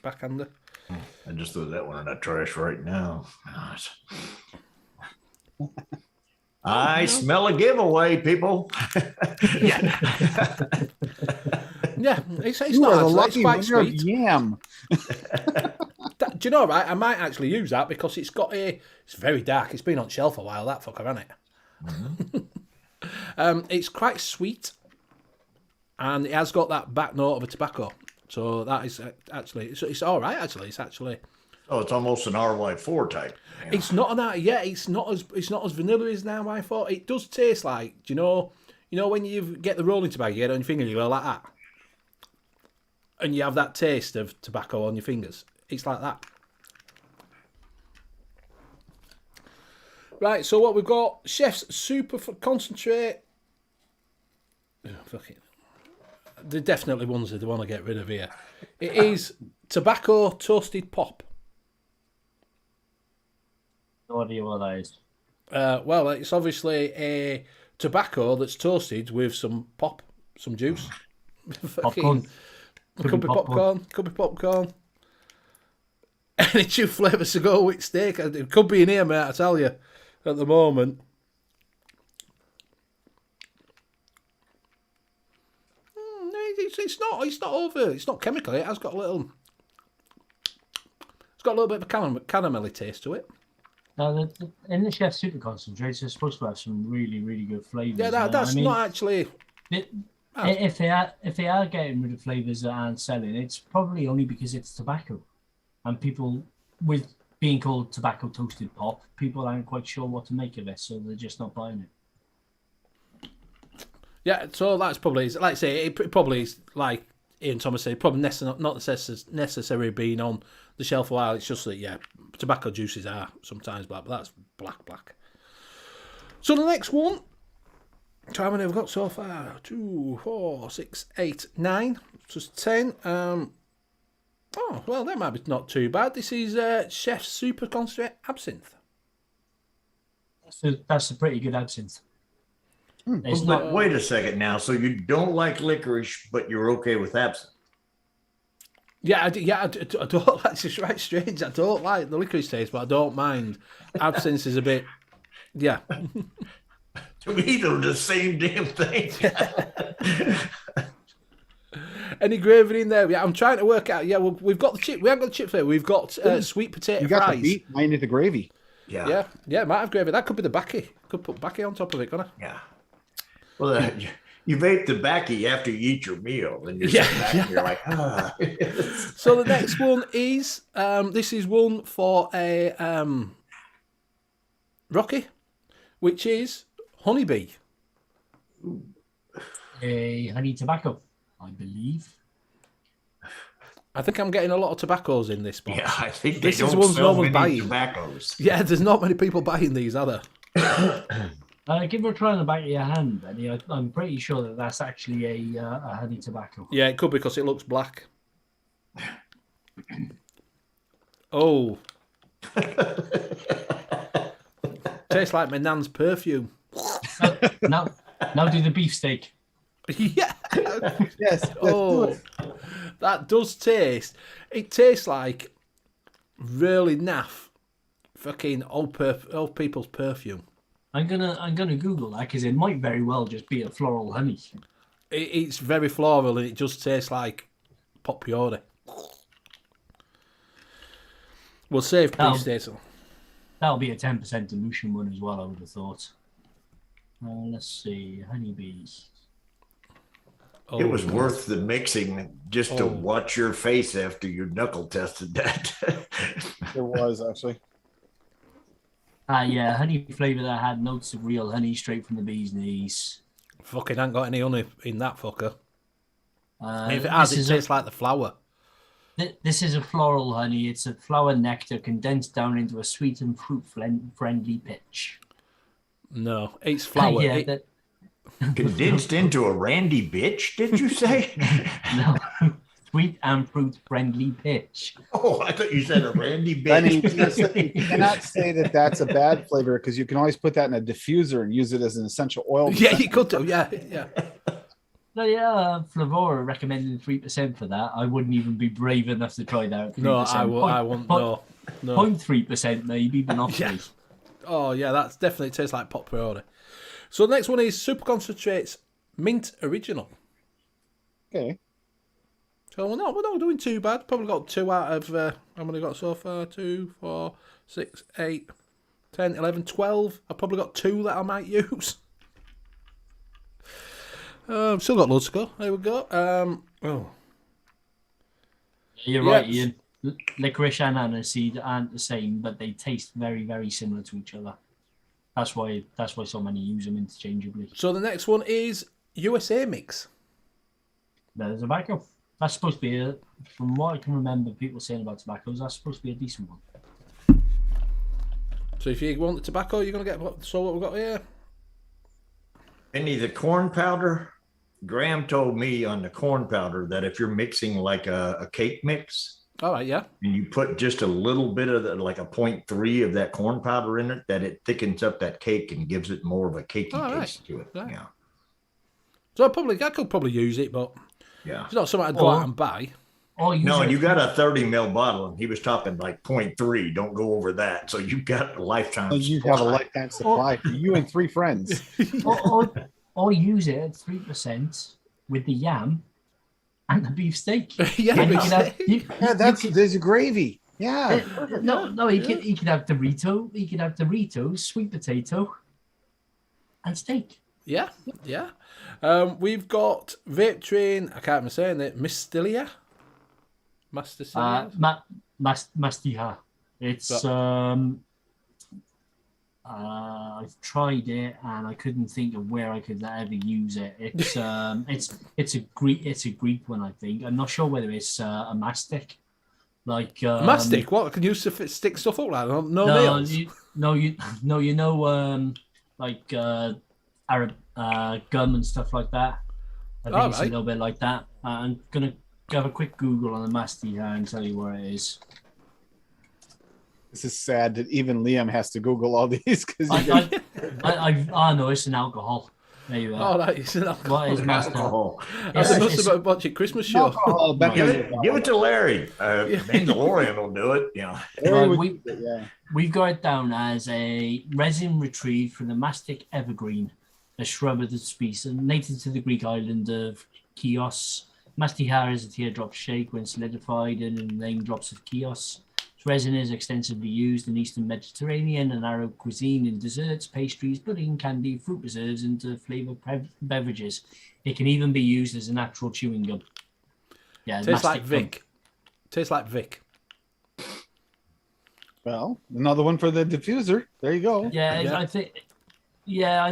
backhander. I just threw that one in the trash right now. I smell a giveaway, people. Yeah, it's you are not the actually. It's lucky quite winner of sweet. yam. Do you know, right? I might actually use that because it's very dark. It's been on shelf a while, that fucker, hasn't it? Mm-hmm. It's quite sweet, and it has got that back note of a tobacco. So that is actually, it's all right. Actually, it's actually. Oh, it's almost an RY4 type. Yeah. It's not an yeah. It's not as vanilla as now. I thought it does taste like. Do you know when you get the rolling tobacco, you get it on your finger, you go like that, and you have that taste of tobacco on your fingers. It's like that. Right, so what we've got, Chef's Super Concentrate. Oh, fuck it. They're definitely ones that they want to get rid of here. It is tobacco toasted pop. No idea what that is. Well, it's obviously a tobacco that's toasted with some pop, some juice. Popcorn. Could be popcorn. Could be popcorn. Any two flavours to go with steak. It could be in here, mate, I tell you, at the moment. It's not over. It's not chemical. It has got a little. It's got a little bit of a caramelly taste to it. Now, in the Chef Super Concentrates, they're supposed to have some really, really good flavours. Yeah, that's not actually. If they are getting rid of flavours that aren't selling, it's probably only because it's tobacco, and people with being called tobacco toasted pop, people aren't quite sure what to make of it, so they're just not buying it. Yeah, so that's probably, like I say, it probably is like Ian Thomas said, probably not necessarily being on the shelf a while. It's just that, yeah, tobacco juices are sometimes black, but that's black. So the next one, how many have we got so far? 2, 4, 6, 8, 9, just 10. Oh, well, that might be not too bad. This is Chef's Super Concentrate Absinthe. So that's a pretty good absinthe. It's But not. wait a second now. So you don't like licorice, but you're okay with absinthe? Yeah, I don't. It's right strange. I don't like the licorice taste, but I don't mind. Absinthe is a bit. Yeah. To me, they're the same damn thing. Any gravy in there? Yeah, I'm trying to work out. Yeah, well, we've got the chip. We haven't got the chips there. We've got sweet potato You got fries. the beet, mine is the gravy. Yeah. Yeah, might have gravy. That could be the backy. Could put backy on top of it, can't I? Yeah. Well, you vape the backy after you eat your meal, and you Yeah, sit back and you're like, ah. So the next one is this is one for a Rocky, which is honeybee. A honey tobacco, I believe. I think I'm getting a lot of tobaccos in this box. Yeah, I think This they is don't one's sell no one's many buying. tobaccos. Yeah, there's not many people buying these, are there? Give her a try on the back of your hand, Benny. I'm pretty sure that that's actually a honey tobacco. Yeah, it could be because it looks black. Oh. Tastes like my nan's perfume. Now do the beefsteak. Yeah. Yes. Oh, that does taste. It tastes like really naff fucking old people's perfume. I'm gonna Google that because it might very well just be a floral honey. It's very floral and it just tastes like pop peyote. We'll save beefsteak. That'll be a 10% dilution one as well, I would have thought. Let's see, honeybees. It was God. worth the mixing just to watch your face after you knuckle tested that. It was actually. Yeah, honey flavour that had notes of real honey straight from the bee's knees. Fucking ain't got any honey in that fucker. If it This has, it is tastes like the flower. This is a floral honey. It's a flower nectar condensed down into a sweet and fruit-friendly pitch. No, it's flower. Yeah, Condensed into a randy bitch, did you say? no, sweet and fruit-friendly pitch. Oh, I thought you said a randy Benny, bitch. you cannot say that that's a bad flavor because you can always put that in a diffuser and use it as an essential oil. Yeah, you could do. Yeah. No, yeah, Flavora recommended 3% for that. I wouldn't even be brave enough to try that. 3%. No, I won't. No. 0.3% maybe, but not Yeah. 3. Oh, yeah, that's definitely tastes like pot priori. So the next one is Super Concentrates Mint Original. Okay. So we're not doing too bad. Probably got 2 out of, how many got so far? 2, 4, 6, 8, 10, 11, 12. I've probably got 2 that I might use. Still got loads to go. There we go. You're right, Ian. Licorice and aniseed aren't the same, but they taste very, very similar to each other. That's why so many use them interchangeably. So the next one is USA Mix. There's tobacco. That's supposed to be from what I can remember people saying about tobaccos, that's supposed to be a decent one. So if you want the tobacco, you're going to get what we've got here. Any of the corn powder? Graham told me on the corn powder that if you're mixing like a cake mix, all right, yeah, and you put just a little bit of like a 0.3 of that corn powder in it, that it thickens up that cake and gives it more of a cakey taste to it. Right. Yeah. So I could probably use it, but Yeah. it's not something I'd go out and buy. No, and you got a 30 ml bottle, and he was talking like 0.3. Don't go over that. So you've got a lifetime. So you have a lifetime supply for you and 3 friends. or use it at 3% with the yam and the beefsteak. There's a gravy. Yeah. He could have Dorito. He could have Doritos, sweet potato, and steak. Yeah. We've got Vape Train. I can't remember saying it. Mastilia. Mastiha. It's I've tried it and I couldn't think of where I could ever use it. It's a Greek one, I think. I'm not sure whether it's a mastic. Like mastic? What can you stick stuff up like that? No nails. Like Arab gum and stuff like that. I think it's a little bit like that. I'm gonna have a quick Google on the Mastiha and tell you where it is. This is sad that even Liam has to Google all these because I know it's an alcohol. There you are. Oh, that is an alcohol. What is alcohol? It's about watching Christmas show. Give it to Larry. Mandalorian will do it. Yeah. We've got it down as a resin retrieved from the mastic evergreen, a shrub of the species native to the Greek island of Chios. Mastiha is a teardrop shake when solidified in the name drops of Chios. Resin is extensively used in Eastern Mediterranean and Arab cuisine in desserts, pastries, pudding, candy, fruit preserves, and to flavour beverages. It can even be used as a natural chewing gum. Yeah, tastes like Vic. Tastes like Vic. Well, another one for the diffuser. There you go. Yeah. I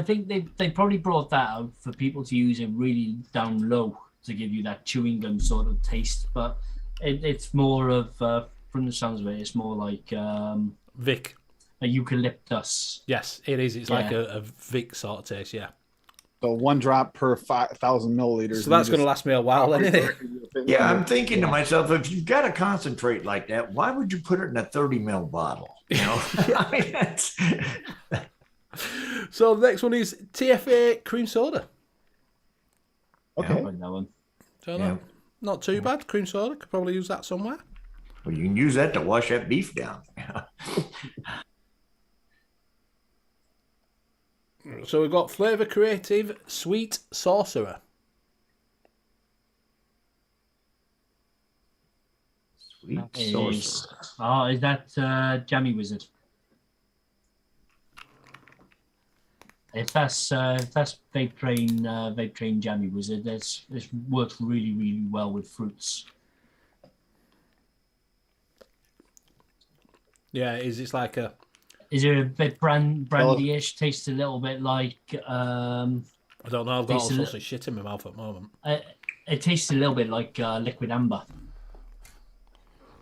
think they probably brought that out for people to use it really down low to give you that chewing gum sort of taste. But it's more of from the sounds of it, it's more like Vic, a eucalyptus. Yes, it is. It's like a Vic sort of taste. Yeah. So 1 drop per 5,000 milliliters. So that's going to last me a while, then, isn't it? Yeah, I'm thinking to myself, if you've got a concentrate like that, why would you put it in a 30 ml bottle? You know, I mean, that's. So the next one is TFA cream soda. Okay. I like that one. So not too bad. Cream soda, could probably use that somewhere. Well, you can use that to wash that beef down. So we've got Flavor Creative Sweet Sorcerer. Sweet Sorcerer. Oh, is that Jammy Wizard? If that's vape train jammy wizard, this works really, really well with fruits. Yeah, it's like a. Is it a bit brandy-ish? Tastes a little bit like. I don't know. I've got all Tastes a sorts of shit in my mouth at the moment. It tastes a little bit like liquid amber.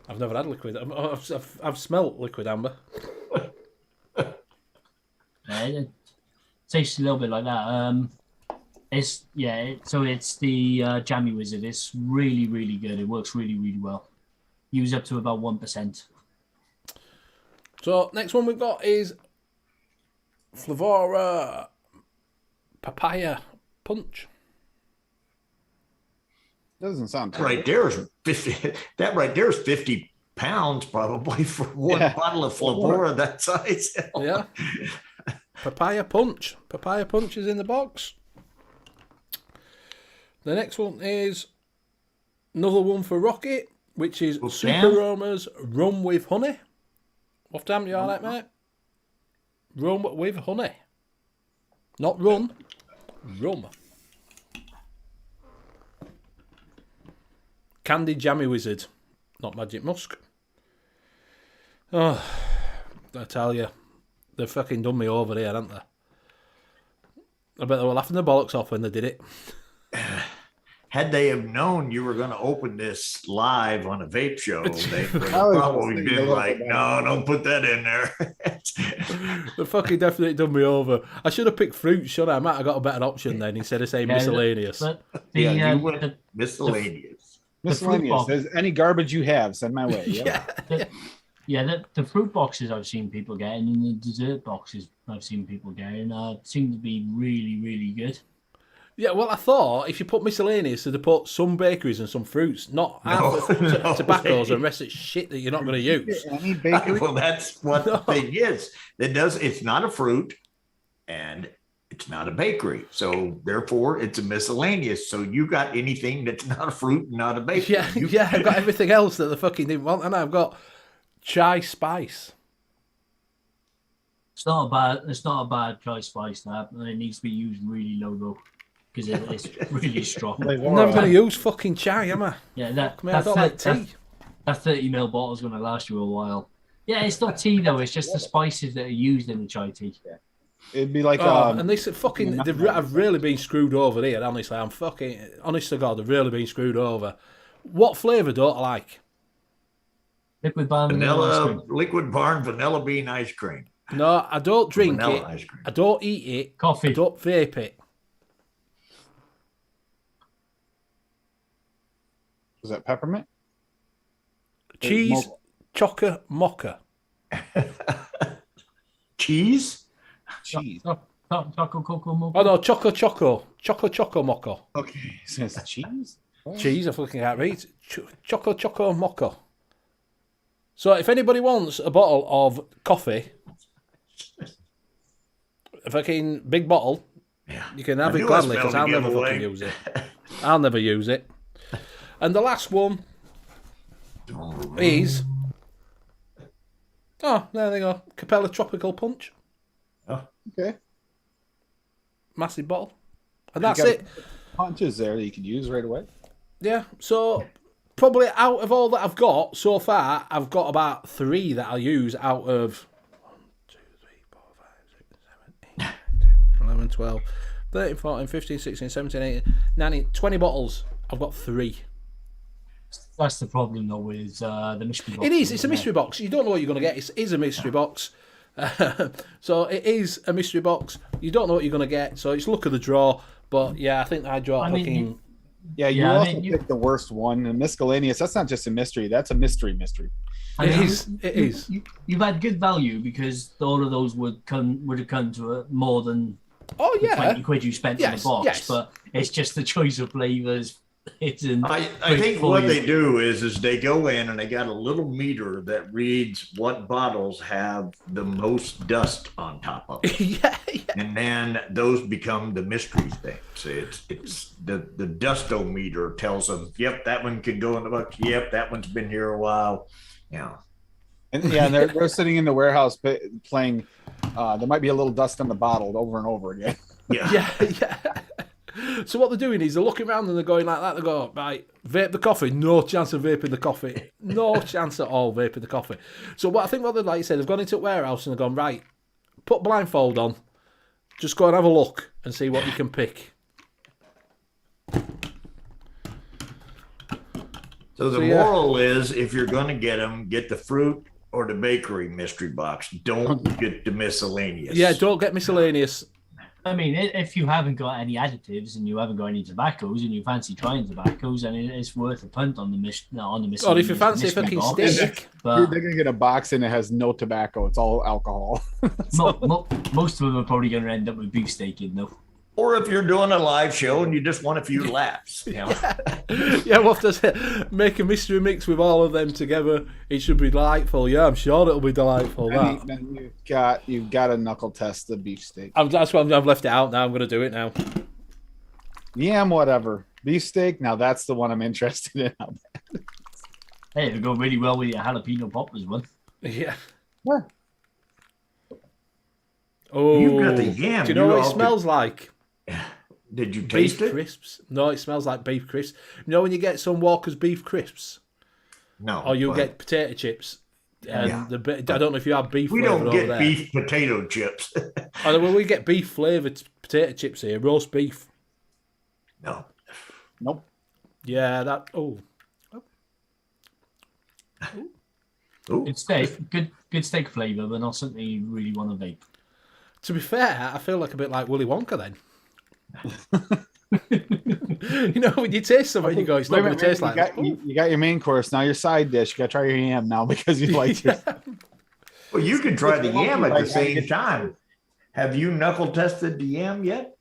I've never had liquid. I've smelt liquid amber. It tastes a little bit like that. So it's the jammy wizard. It's really, really good. It works really, really well. Use up to about 1%. So next one we've got is Flavora Papaya Punch. Doesn't sound That right there is 50. That right there is 50 pounds probably for one bottle of Flavora that size. Yeah. Papaya Punch. Papaya Punch is in the box. The next one is another one for Rocket, which is Super Aromas Rum with Honey. What time you all right, mate? Rum with honey. Not run. Rum. Candy Jammy Wizard. Not Magic Musk. Oh, I tell you. They've fucking done me over here, haven't they? I bet they were laughing their bollocks off when they did it. Had they have known you were going to open this live on a vape show, they would have probably been like, no, don't put that in there. They fucking definitely done me over. I should have picked fruit, should I? I might have got a better option then instead of saying miscellaneous. You went miscellaneous. Miscellaneous. There's any garbage you have, send my way. Yeah. The fruit boxes I've seen people getting and the dessert boxes I've seen people getting seem to be really, really good. Yeah, well, I thought if you put miscellaneous, they'd put some bakeries and some fruits, not tobaccos and rest of shit that you're not going to use. Any bakery? Well, that's what the thing is. It's not a fruit and it's not a bakery. So therefore it's a miscellaneous. So you got anything that's not a fruit and not a bakery. Yeah, I've got everything else that they fucking didn't want. And I've got chai spice. It's not a bad chai spice, that. It needs to be used really low though. Because it's really strong. I'm never going to use fucking chai, am I? Yeah, I don't like tea. That 30ml bottle is going to last you a while. Yeah, it's not tea though. It's just the spices that are used in the chai tea. Yeah. It'd be like, and they said fucking. I've really been screwed over here. Honestly, honest to God, I've really been screwed over. What flavour don't I like? Liquid barn vanilla liquid barn vanilla bean ice cream. No, I don't drink vanilla it. Ice cream. I don't eat it. Coffee. I don't vape it. Was that peppermint? Cheese, chocolate, mocha. Cheese? Cheese. Choco cocoa mocha. Oh no, choco mocha. Okay, so it's cheese? Cheese, I fucking can't read. Choco mocha. So if anybody wants a bottle of coffee, a fucking big bottle, you can have it gladly because I'll never fucking use it. I'll never use it. And the last one is... Oh, there they go. Capella Tropical Punch. Oh, okay. Massive bottle. And that's it. Punches there that you could use right away. Yeah, so probably out of all that I've got so far, I've got about 3 that I'll use out of 1, 2, 3, 4, 5, 6, 7, 8, 9, 10, 11, 12, 13, 14, 15, 16, 17, 18, 19, 20 bottles. I've got 3. That's the problem though with the mystery box. It is. It's a mystery box. You don't know what you're going to get. It is a mystery box. So it is a mystery box. You don't know what you're going to get. So it's luck of the draw. But yeah, I think I draw fucking... You picked the worst one. And miscellaneous, that's not just a mystery. That's a mystery. It is. You've had good value because all of those would have come to more than the 20 quid you spent on the box. Yes. But it's just the choice of flavours. I think what they do is they go in and they got a little meter that reads what bottles have the most dust on top of it. yeah. And then those become the mystery things. It's the dustometer tells them, yep, that one can go in the box. Yep, that one's been here a while. Yeah. And they're sitting in the warehouse playing. There might be a little dust on the bottle over and over again. Yeah. Yeah. So what they're doing is they're looking around and they're going like that. They go, right, vape the coffee. No chance of vaping the coffee. No chance at all vaping the coffee. So what they like you said, they've gone into a warehouse and they've gone, right, put blindfold on. Just go and have a look and see what you can pick. So the moral is, if you're going to get them, get the fruit or the bakery mystery box. Don't get the miscellaneous. Yeah, don't get miscellaneous. I mean, if you haven't got any additives and you haven't got any tobaccos and you fancy trying tobaccos, then it's worth a punt on the miscellaneous. Or if you fancy a fucking steak. They're going to get a box and it has no tobacco. It's all alcohol. Most of them are probably going to end up with beefsteak in though. Or if you're doing a live show and you just want a few laughs. You know? Yeah, we'll have to make a mystery mix with all of them together. It should be delightful. Yeah, I'm sure it'll be delightful. Then you've got to knuckle test the beefsteak. That's why I've left it out now. I'm going to do it now. Yam, whatever. Beefsteak, now that's the one I'm interested in. Hey, it'll go really well with your jalapeno poppers one. Yeah. Yeah. Oh, You've got the yam. Do you know what it smells like? Did you taste beef it? crisps. No, it smells like beef crisps. You know when you get some Walker's beef crisps? No. Or you get potato chips. And I don't know if you have beef We flavour don't over get there. beef potato chips. Well, we get beef flavoured potato chips here, roast beef. No. Nope. Yeah, that. Oh. Ooh. Good steak, good steak flavour, but not something you really want to vape. To be fair, I feel like a bit like Willy Wonka then. You know, when you taste something, you go, it's not going to taste like that. You got your main course. Now your side dish. You got to try your yam now because you like it. Well, you can try the yam at the same time. Have you knuckle tested the yam yet?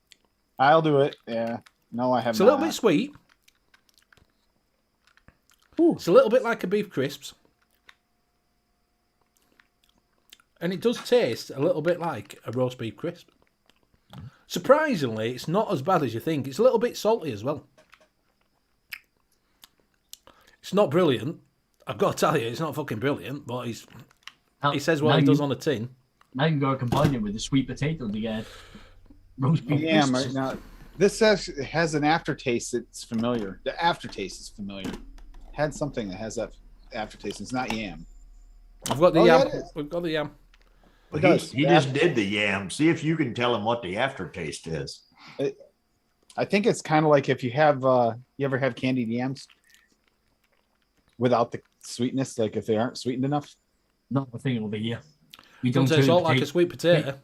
I'll do it. Yeah. No, I have It's a little bit sweet. Ooh. It's a little bit like a beef crisps. And it does taste a little bit like a roast beef crisp. Surprisingly, it's not as bad as you think. It's a little bit salty as well. It's not brilliant. I've got to tell you, it's not fucking brilliant, but he says what he does on a tin. Now you can go combine it with the sweet potato to get roast beef Yam crisps. right now. This has an aftertaste that's familiar. The aftertaste is familiar. Had something that has that aftertaste. It's not yam. I've got the Oh, yeah, yam. it is. We've got the yam. Well, does. he just did the yam. See if you can tell him what the aftertaste is. I think it's kind of like if you have you ever have candied yams without the sweetness, like if they aren't sweetened enough. Not the thing over here. We Don't don't taste turn salt like a sweet potato.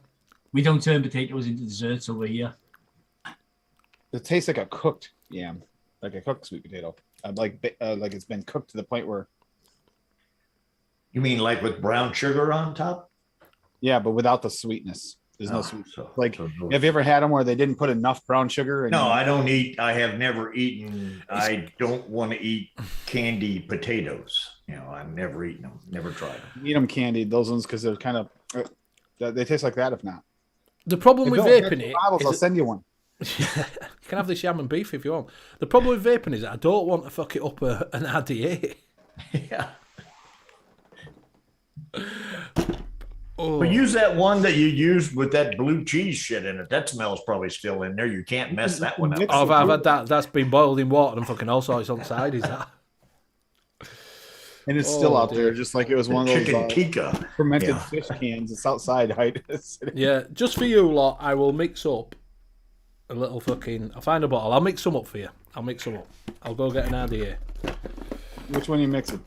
we don't turn potatoes into desserts over here. It tastes like a cooked yam, like a cooked sweet potato. Like it's been cooked to the point where. You mean like with brown sugar on top? Yeah, but without the sweetness. There's no sweet. So, Like, so no. have you ever had them where they didn't put enough brown sugar? No, I don't eat. I have never eaten. I don't want to eat candy potatoes. You know, I've never eaten them. Never tried them. Eat them candied, those ones, because they're kind of they taste like that. If not, The problem with vaping it bottles, is I'll that- send you one. you can have this yam and beef if you want. The problem with vaping is that I don't want to fuck it up an RDA. Yeah. Oh. But use that one that you used with that blue cheese shit in it. That smell's probably still in there. You can't mess that one up. Oh, I've had that. That's been boiled in water and fucking all sorts on the side. Is that? And it's still out there, dear. just like it was one of those Chicken tikka. fermented Yeah. fish cans. It's outside. Yeah, just for you lot, I will mix up a little fucking. I'll find a bottle. I'll mix some up for you. I'll mix some up. I'll go get an RDA. Which one are you mixing?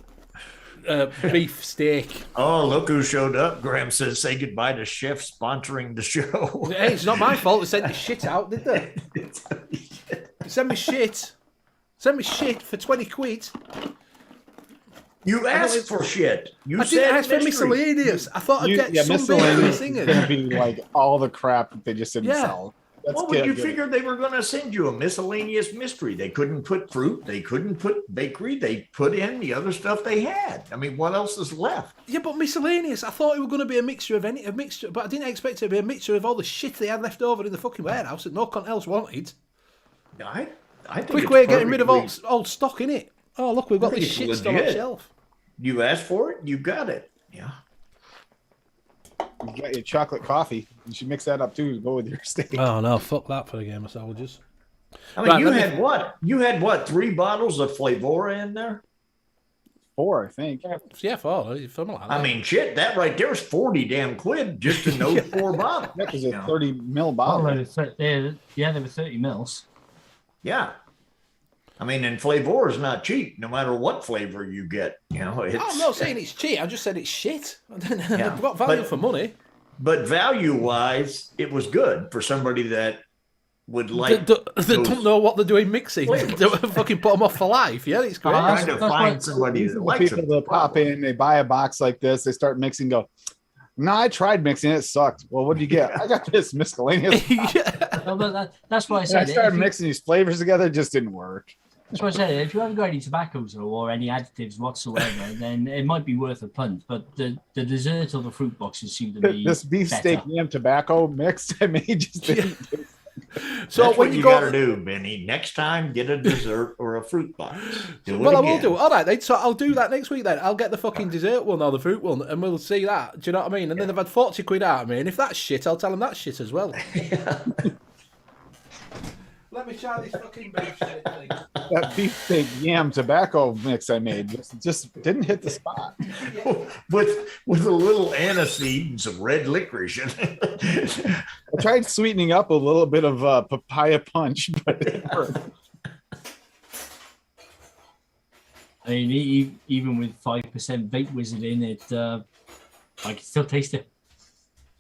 Beef steak. Oh, look who showed up. Graham says, say goodbye to Chef sponsoring the show. Hey, it's not my fault. They sent me shit out, did they? They sent me shit. Sent me shit for 20 quid. You asked for shit. You I said didn't ask for mystery. miscellaneous. I thought I'd get some miscellaneous bacon is going to singing. be like all the crap that they just didn't Yeah. sell. That's Well, but you good. figured they were going to send you a miscellaneous mystery. They couldn't put fruit. They couldn't put bakery. They put in the other stuff they had. I mean, what else is left? Yeah, but miscellaneous. I thought it was going to be a mixture, but I didn't expect it to be a mixture of all the shit they had left over in the fucking warehouse that no cunt else wanted. I think Quick it's way of getting rid of perfectly- old stock in it. Oh, look, we've got I this think shit it's still on the legit. shelf. You asked for it, you got it. Yeah. You got your chocolate coffee. You should mix that up too to go with your steak. Oh no, fuck that for a game of sandwiches. I mean, Right, you let me- had what? You had what? 3 bottles of Flavora in there? 4, I think. Yeah, something like that. I mean, shit, that right there is 40 damn quid just in those 4 bottles. Yeah, because you it's know? 30 mil Oh, bottle. they were 30 mils. Yeah. I mean, and Flavor is not cheap, no matter what flavor you get. You know, it's, I'm not saying it's cheap. I just said it's shit. Yeah, I've got value but- for money. but value-wise, it was good for somebody that would They like don't know what they're doing mixing. flavors. They fucking put them off for life. Yeah, it's great. Ah, trying to that's find what- somebody These that are the likes people it. that pop in, they buy a box like this, they start mixing, go, no, I tried mixing, it sucked. Well, what did you get? I got this miscellaneous. Yeah. No, but that's why I And I said. started if you- mixing these flavors together, it just didn't work. That's what I said. If you haven't got any tobaccos or any additives whatsoever, then it might be worth a punt. But the dessert or the fruit boxes seem to be This beef better. steak yam tobacco mix, I made just didn't taste. So That's when what you you go, got to do, Benny. Next time, get a dessert or a fruit box. Do well, it I will again. do. All right, then. So I'll do that next week. Then I'll get the fucking dessert one or the fruit one, and we'll see that. Do you know what I mean? And then they've had 40 quid out of me, and if that's shit, I'll tell them that's shit as well. Let me try this fucking beef shit thing. That beef steak yam tobacco mix I made just didn't hit the spot. with a little aniseed and some red licorice in it. I tried sweetening up a little bit of papaya punch, but it didn't work. I mean, even with 5% vape wizard in it, I can still taste it.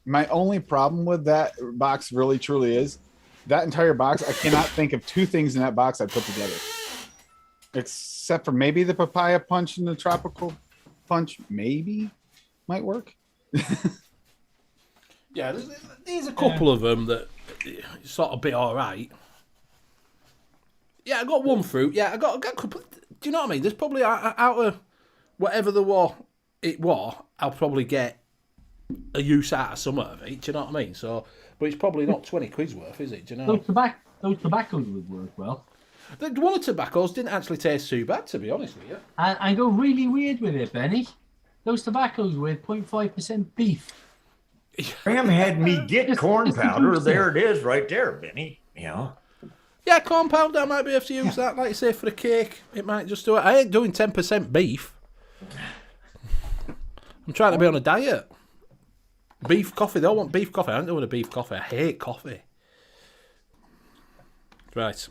My only problem with that box really truly is that entire box. I cannot think of 2 things in that box I put together, except for maybe the papaya punch and the tropical punch. Maybe might work. Yeah, there's a couple of them that sort of be all right. Yeah, I got one fruit. Yeah, I got a couple. Do you know what I mean? There's probably out of whatever it was, I'll probably get a use out of some of it. Do you know what I mean? So, but it's probably not 20 quid's worth, is it? Do you know? Those tobaccos would work well. The one of the tobaccos didn't actually taste too bad, to be honest with you. I go really weird with it, Benny. Those tobaccos with 0.5% beef. Graham had me get corn powder. There it is, right there, Benny. You know. Yeah, corn powder, I might be able to use that. Like you say, for a cake, it might just do it. I ain't doing 10% beef. I'm trying to be on a diet. Beef coffee, they all want beef coffee. I ain't doing a beef coffee. I hate coffee. Right.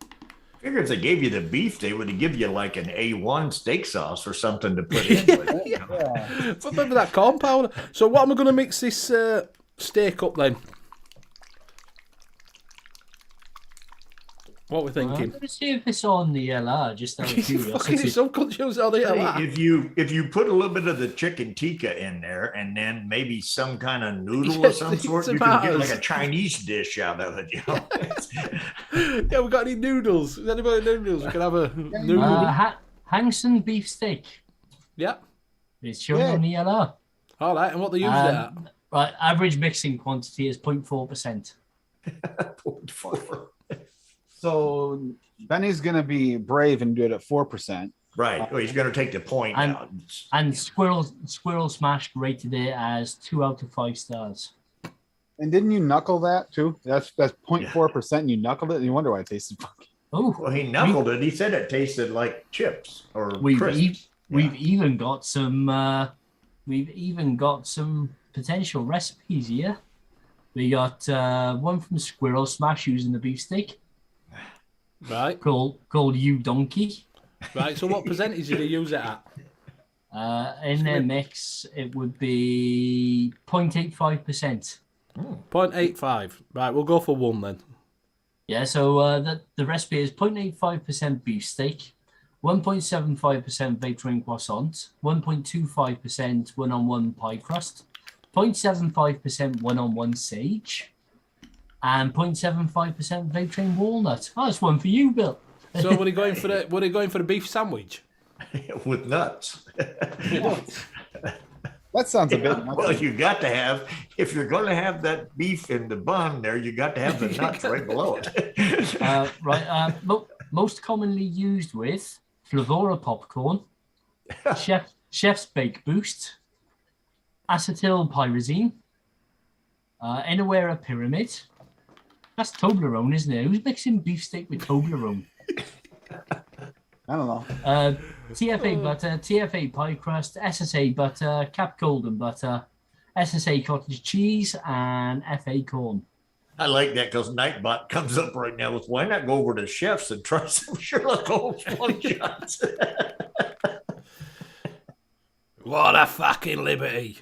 I figure if they gave you the beef, they would give you like an A1 steak sauce or something to put in with it. You know? But remember that corn powder. So what am I going to mix this steak up then? What we're thinking? Let's see if it's on the LR, just out of Fucking curiosity. subconscious on the LR. If you put a little bit of the chicken tikka in there and then maybe some kind of noodle Yeah, of some sort, you can get tomatoes. like a Chinese dish out of it. You know? Yeah, we got any noodles? Has anybody noodles? We can have a noodle. Hangson beef steak. Yeah. It's shown on the LR. All right. And what they use that? Right, average mixing quantity is 0.4%. So Benny's gonna be brave and do it at 4%. Right. Well, he's going to take the point And- out. And Squirrel Smash rated it as 2 out of 5 stars. And didn't you knuckle that too? That's 0.4%. And you knuckled it, and you wonder why it tasted funky. Oh, Well, he knuckled it. He said it tasted like chips or we've crisps. we've even got some potential recipes here. We got one from Squirrel Smash using the beef steak Right. called You Donkey. Right. So what percentage did they use it at? In their mix, it would be 0.85%. 0.85. Right. We'll go for 1 then. Yeah, so the recipe is 0.85% beef steak, 1.75% vape train croissant, 1.25% one-on-one pie crust, 0.75% one-on-one sage, and 0.75% vape train walnut. Oh, that's one for you, Bill. So were they going for the beef sandwich? with nuts. That sounds a bit. Well, you got to have, if you're going to have that beef in the bun there, you got to have the nuts right below it. Most commonly used with Flavora popcorn, Chef's Bake Boost, acetylpyrazine, Inawera pyramid. That's Toblerone, isn't it? Who's mixing beefsteak with Toblerone? I don't know. TFA butter, TFA pie crust, SSA butter, Cap Golden butter, SSA cottage cheese, and FA corn. I like that because Nightbot comes up right now with why not go over to Chef's and try some Sherlock Holmes one shots. What a fucking liberty.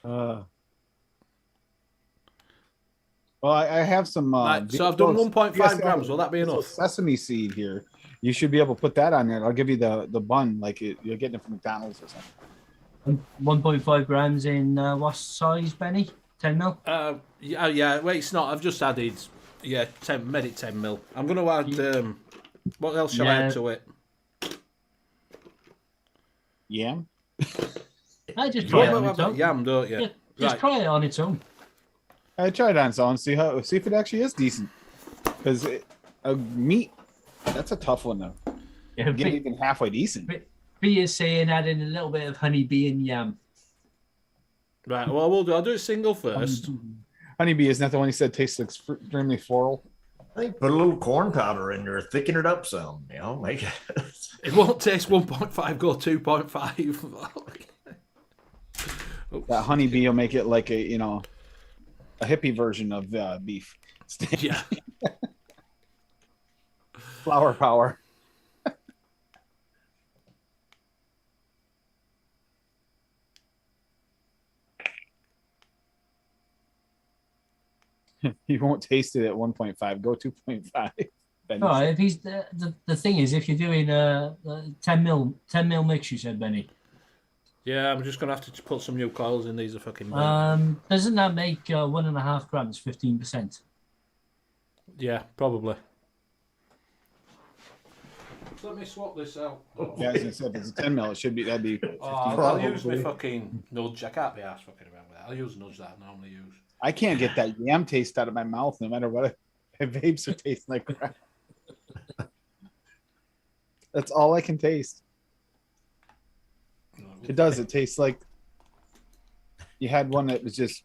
Well, I have some. Right, so I've done 1.5 grams. Will that be enough? Sesame seed here. You should be able to put that on there. I'll give you the bun, like you're getting it from McDonald's or something. 1.5 grams in what size, Benny? 10 mil? Yeah. Wait, it's not. I've just added. Yeah, 10. Made it 10 mil. I'm going to add. What else shall I add to it? Yam. I just try it on its own. Yam, don't you? Yeah, just try it on its own. I tried it on its own. See if it actually is decent. Because meat, that's a tough one though. Yeah, get even halfway decent. B is saying add in a little bit of honeybee and yam. Right. Well, I'll do it single first. Honeybee, isn't that the one you said tastes extremely floral? I think put a little corn powder in there, thicken it up some. Make it. It won't taste 1.5. Go 2.5. That honeybee will make it like a hippie version of beef. Yeah. Flower power. You won't taste it at 1.5. Go 2.5. Oh, if he's the thing is, if you're doing a 10 mil mix, you said, Benny. Yeah, I'm just gonna have to put some new coils in. These are fucking. Doesn't that make 1.5 grams 15%? Yeah, probably. Let me swap this out. Yeah, as I said, if it's a 10 mil, it should be. That'd be. I'll use my fucking nudge. I can't be arsed fucking around with that. I'll use nudge that I normally use. I can't get that yam taste out of my mouth, no matter what. Vapes are tasting like crap. That's all I can taste. It does. It tastes like you had one that was just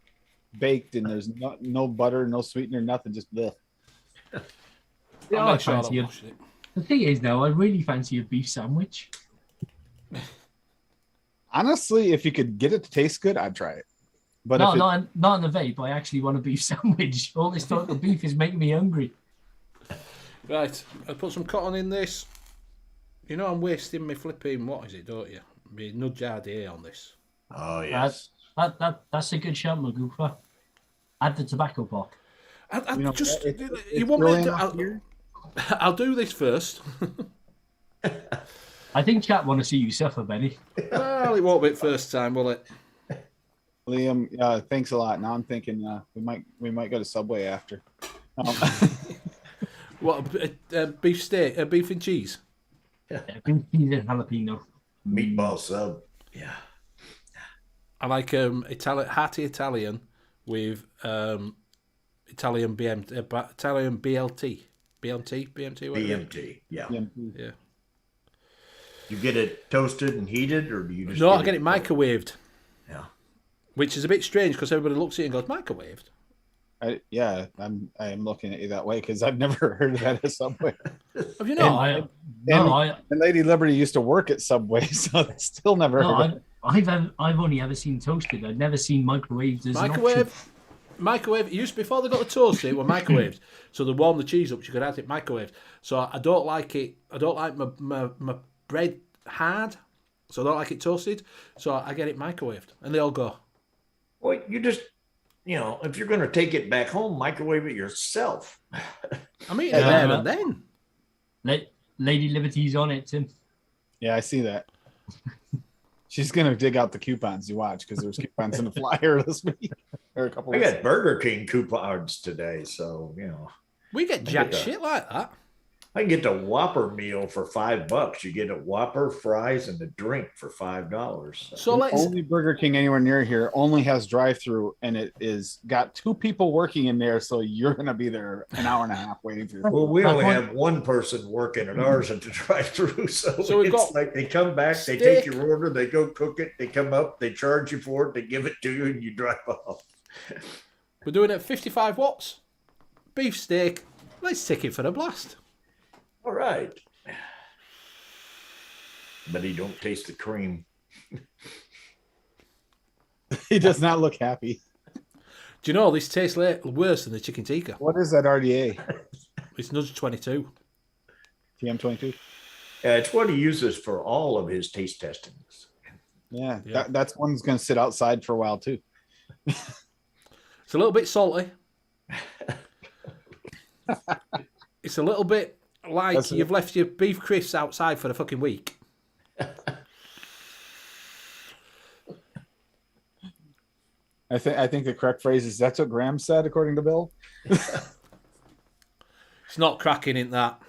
baked and there's no butter, no sweetener, nothing, just bleh. The thing is, now I really fancy a beef sandwich. Honestly, if you could get it to taste good, I'd try it. But not in the vape. I actually want a beef sandwich. All this talk of beef is making me hungry. Right, I'll put some cotton in this. I'm wasting my flipping, what is it, don't you? My nudge RDA on this. Oh, yes. That's a good shout, Magoofa. Add the tobacco block. You want me to... I'll do this first. I think chat want to see you suffer, Benny. Well, it won't be first time, will it? Liam, thanks a lot. Now I'm thinking we might go to Subway after. What, beef steak, beef and cheese? Yeah, beef cheese and jalapeno. Meatball sub. Yeah. I like hearty Italian with Italian BLT. BMT, yeah. Yeah. You get it toasted and heated, or do you just? No, I get it microwaved. Yeah. Which is a bit strange because everybody looks at it and goes, microwaved? I am looking at you that way because I've never heard of that at Subway. Have you not? And Lady Liberty used to work at Subway, so I still never heard of it. I've only ever seen toasted. I've never seen microwaved as Microwave. It used before they got the toaster, it were microwaved. So they warm the cheese up, you could have it microwaved. So I don't like it. I don't like my bread hard, so I don't like it toasted. So I get it microwaved, and they all go. Well, you just, if you're going to take it back home, microwave it yourself. I'm eating it there and then. Lady Liberty's on it, Tim. Yeah, I see that. She's gonna dig out the coupons. You watch, because there's coupons in the flyer this week or a couple. I got Burger King coupons today, so we get jack shit like that. I can get the Whopper meal for $5. You get a Whopper, fries, and a drink for $5. So The let's only Burger King anywhere near here only has drive-through, and it is got 2 people working in there, so you're gonna be there an hour and a half waiting for your food. Well, we only have one person working at ours at the drive-through, so we've it's got like they come back, they steak. take your order, they go cook it, they come up, they charge you for it, they give it to you, and you drive off. We're doing it at 55 watts. Beef steak. Let's take it for a blast. All right. But he don't taste the cream. He does not look happy. Do you know this tastes worse than the chicken tikka? What is that RDA? It's nudge 22. TM22? Yeah, it's what he uses for all of his taste testings. Yeah, Yeah. that's one's going to sit outside for a while too. It's a little bit salty. It's a little bit like That's you've left your beef crisps outside for a fucking week. I think the correct phrase is that's what Graham said, according to Bill. It's not cracking in that.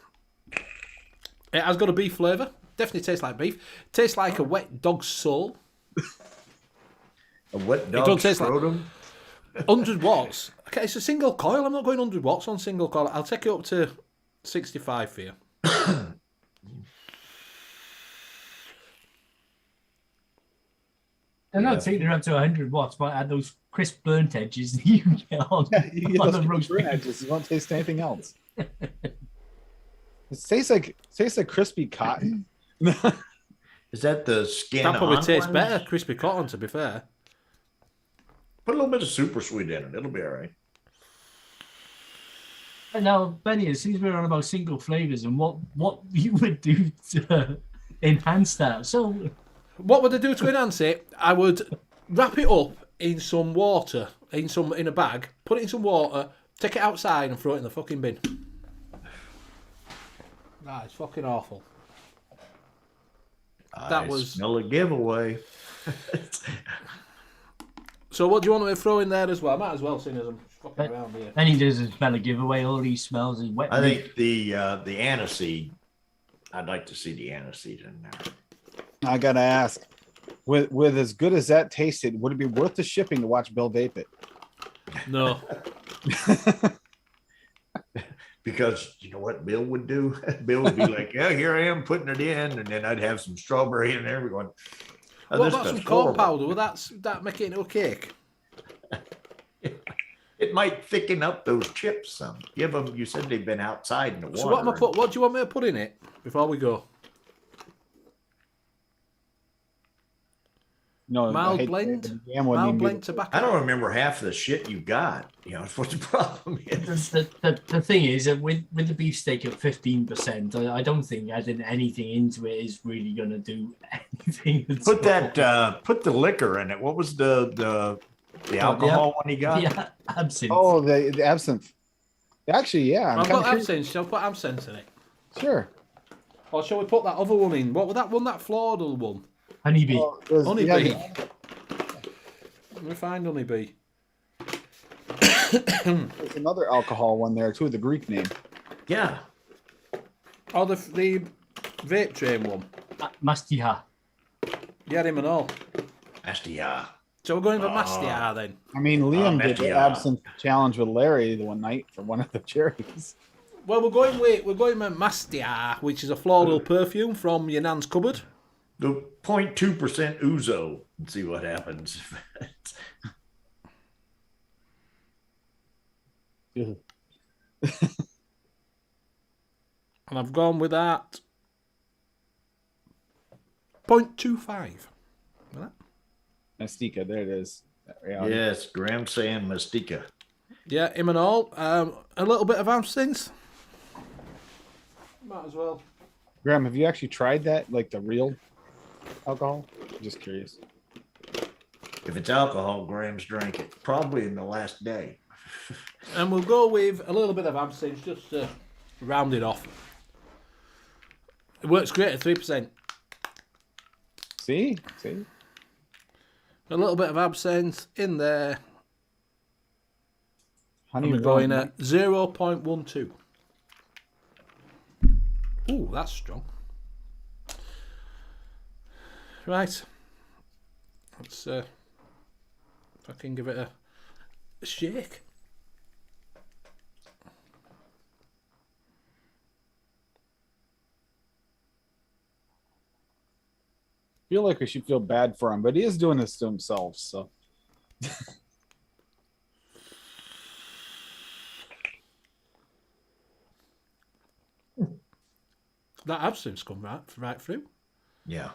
It has got a beef flavour. Definitely tastes like beef. Tastes like a wet dog's soul. A wet don't dog taste like- scrotum. 100 watts. Okay, it's a single coil. I'm not going 100 watts on single coil. I'll take it up to 65 for you. I'm not taking it up to 100 watts, but add those crisp burnt edges that you get on, You get on those the roast burnt beef. edges, you won't taste anything else. It tastes like crispy cotton. Is that the skin? That probably on tastes one? better. Crispy cotton, to be fair. Put a little bit of super sweet in it. It'll be all right. And now, Benny, it seems we're on about single flavors and what you would do to enhance that. So, What would I do to enhance it? I would wrap it up in some water, in a bag, put it in some water, take it outside and throw it in the fucking bin. That is fucking awful. That I was- smell a giveaway. So what do you want me to throw in there as well? I might as well, seeing as I'm fucking around here. Benny does a smell of giveaway. All he smells is wet I meat. think the aniseed. I'd like to see the aniseed in there. I gotta ask, with as good as that tasted, would it be worth the shipping to watch Bill vape it? No. Because you know what Bill would do? Bill would be like, "Yeah, here I am putting it in," and then I'd have some strawberry in there. We're going. "Oh, What this about some stuff's corn horrible." powder? Will that make it into a cake? It might thicken up those chips some. Give them. You said they've been outside in the water. So what do you want me to put in it before we go? No, Mild I hate to say it, blend? but the jam wouldn't Mild even be blend the- tobacco. I don't remember half the shit you got. You know, that's what the problem is. The thing is that with the beefsteak at 15%, I don't think adding anything into it is really going to do anything. at Put all. that. Put the liquor in it. What was the alcohol one he got? Yeah, absinthe. Oh, the absinthe. Actually, yeah, I'm I've kind got of absinthe. Shall I put absinthe in it? sure. Or shall we put that other one in? What was that one? That floral one? Honeybee. Oh, Honeybee. yeah, Let me find honeybee. there's another alcohol one there too, the Greek name. Yeah. Oh, the vape train one. Mastiha. Yeah, him and all. Astia. So we're going for Mastia then. I mean, Liam did the Mattia. absinthe challenge with Larry the one night for one of the cherries. Well, we're going with Mastia, which is a floral perfume from your nan's cupboard. The 0.2% ouzo and see what happens. And I've gone with that 0.25. Mastika, there it is. Yeah. Yes, Graham saying Mastika. Yeah, him and all. A little bit of absinthe. Might as well. Graham, have you actually tried that, like the real alcohol? Just curious. If it's alcohol, Graham's drank it. Probably in the last day. And we'll go with a little bit of absinthe just to round it off. It works great at 3%. See? A little bit of absinthe in there. Honey And we're going at 0.12. Ooh, that's strong. Right. Let's fucking give it a shake. Feel like we should feel bad for him, but he is doing this to himself. So that absinthe come right through. Yeah.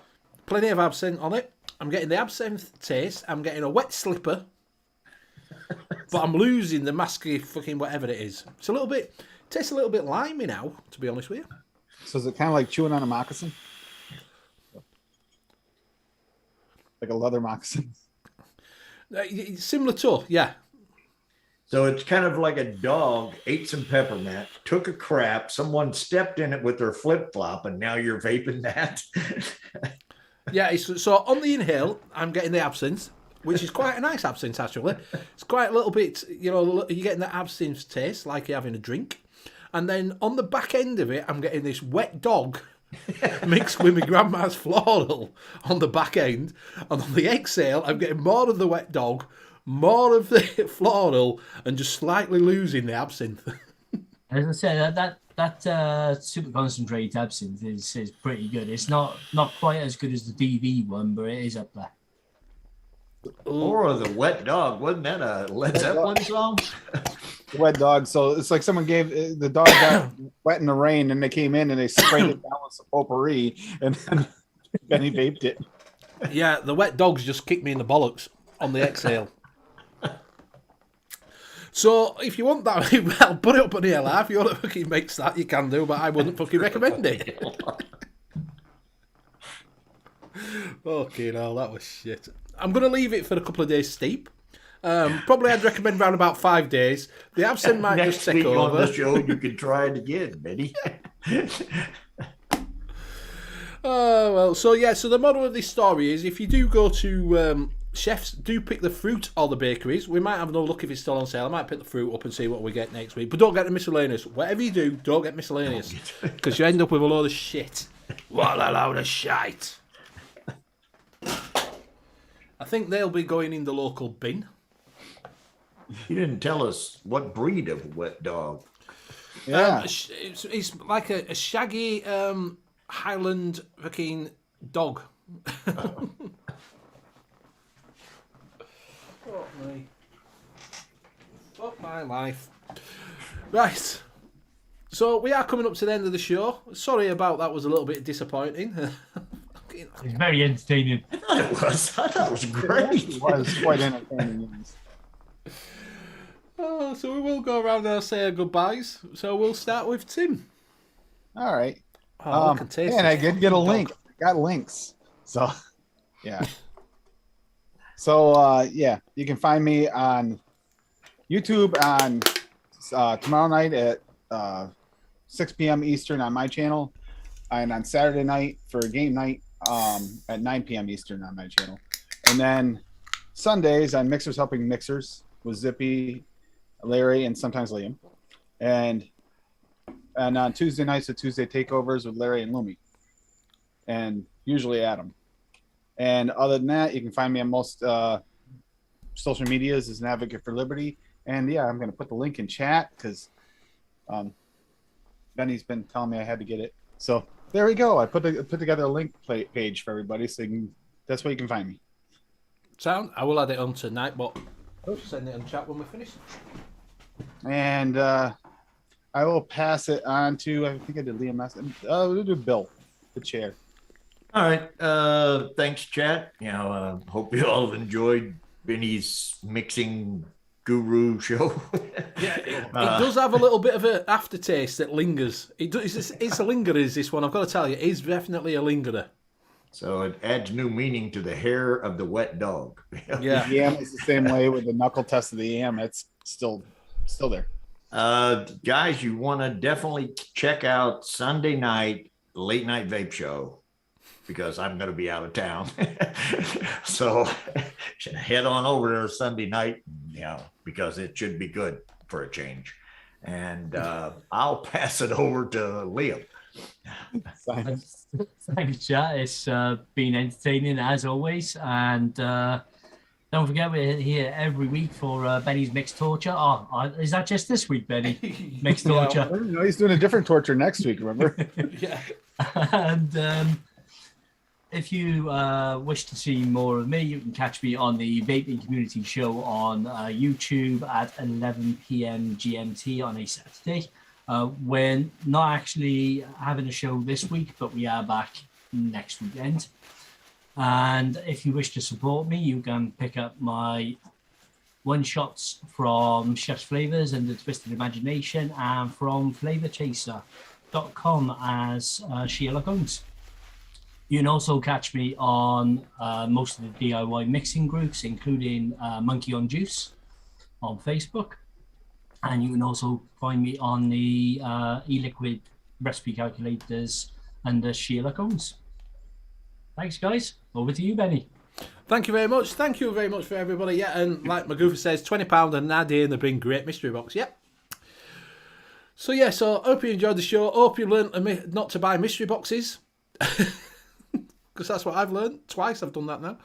Plenty of absinthe on it. I'm getting the absinthe taste. I'm getting a wet slipper, but I'm losing the masky fucking whatever it is. It's a little bit. Tastes a little bit limey now, to be honest with you. So is it kind of like chewing on a moccasin? Like a leather moccasin? It's similar to, yeah. So it's kind of like a dog ate some peppermint, took a crap, someone stepped in it with their flip-flop, and now you're vaping that. Yeah, so on the inhale, I'm getting the absinthe, which is quite a nice absinthe, actually. It's quite a little bit, you're getting the absinthe taste, like you're having a drink. And then on the back end of it, I'm getting this wet dog mixed with my grandma's floral on the back end. And on the exhale, I'm getting more of the wet dog, more of the floral, and just slightly losing the absinthe. As I said, that super concentrated absinthe is pretty good. It's not quite as good as the DV one, but it is up there. Or the wet dog. Wasn't that a Led Zeppelin song? Wet dog. So it's like someone gave the dog got wet in the rain, and they came in and they sprayed it down with some potpourri, and then he vaped it. Yeah, the wet dogs just kicked me in the bollocks on the exhale. So if you want that, well, put it up on here, if you want to fucking mix that, you can do, but I wouldn't fucking recommend it. Okay, no, that was shit. I'm going to leave it for a couple of days steep. Probably I'd recommend around about 5 days. The absinthe might Next just take week over. on the show, you can try it again, Betty. Oh, well, so the moral of this story is if you do go to chefs, do pick the fruit or the bakeries. We might have another look if it's still on sale. I might pick the fruit up and see what we get next week. But don't get the miscellaneous. Whatever you do, don't get miscellaneous. Because you end up with a load of shit. What a load of shite. I think they'll be going in the local bin. You didn't tell us what breed of wet dog. Yeah. It's like a shaggy Highland fucking dog. Fuck me. Fuck my life. Right. So we are coming up to the end of the show. Sorry about that, was a little bit disappointing. It's very entertaining. I thought it was great. It was quite entertaining. Oh, so we will go around and say our goodbyes. So we'll start with Tim. All right. Oh, I can taste and it. I did get a link. Got links. So, yeah. So, you can find me on YouTube on tomorrow night at 6 p.m. Eastern on my channel, and on Saturday night for game night at 9 p.m. Eastern on my channel. And then Sundays on Mixers Helping Mixers with Zippy, Larry, and sometimes Liam. And on Tuesday nights, the Tuesday takeovers with Larry and Lumi, and usually Adam. And other than that, you can find me on most social medias as an advocate for liberty. And yeah, I'm going to put the link in chat because Benny's been telling me I had to get it. So there we go. I put together a link page for everybody, so that's where you can find me. Sound? I will add it on tonight, but send it in chat when we're finished. And I will pass it on to, I think I did Liam last time. We'll do Bill, the chair. All right. Thanks, chat. Hope you all have enjoyed Benny's mixing guru show. Yeah, it does have a little bit of an aftertaste that lingers. It's a lingerer, is this one. I've got to tell you, it is definitely a lingerer. So it adds new meaning to the hair of the wet dog. Yeah. The AM is the same way with the knuckle test of the AM. It's still there. Guys, you want to definitely check out Sunday night late night vape show because I'm going to be out of town. So head on over there Sunday night, because it should be good for a change. And I'll pass it over to Liam. Science. Thanks, chat. It's been entertaining as always, and don't forget we're here every week for Benny's Mixed Torture. Is that just this week, Benny? Mixed Torture. No, he's doing a different torture next week. Remember? Yeah. And if you wish to see more of me, you can catch me on the Vaping Community Show on YouTube at 11 p.m. GMT on a Saturday. We're not actually having a show this week, but we are back next weekend. And if you wish to support me, you can pick up my one-shots from Chef's Flavors and the Twisted Imagination and from flavorchaser.com as Sheila Combs. You can also catch me on most of the DIY mixing groups, including Monkey on Juice on Facebook. And you can also find me on the E-liquid recipe calculators under Sheila Combs. Thanks, guys. Over to you, Benny. Thank you very much. Thank you very much for everybody. Yeah, and like Magoofa says, £20 and Nadia and they bring great mystery box. Yep. So yeah, so hope you enjoyed the show. Hope you learned not to buy mystery boxes. Because that's what I've learned. Twice I've done that now.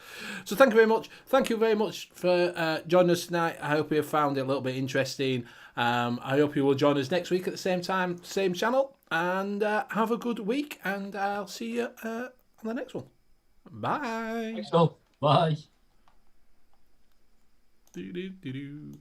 So thank you very much. Thank you very much for joining us tonight. I hope you found it a little bit interesting. I hope you will join us next week at the same time, same channel. And have a good week. And I'll see you on the next one. Bye. Thanks all. Bye. Do-do-do-do.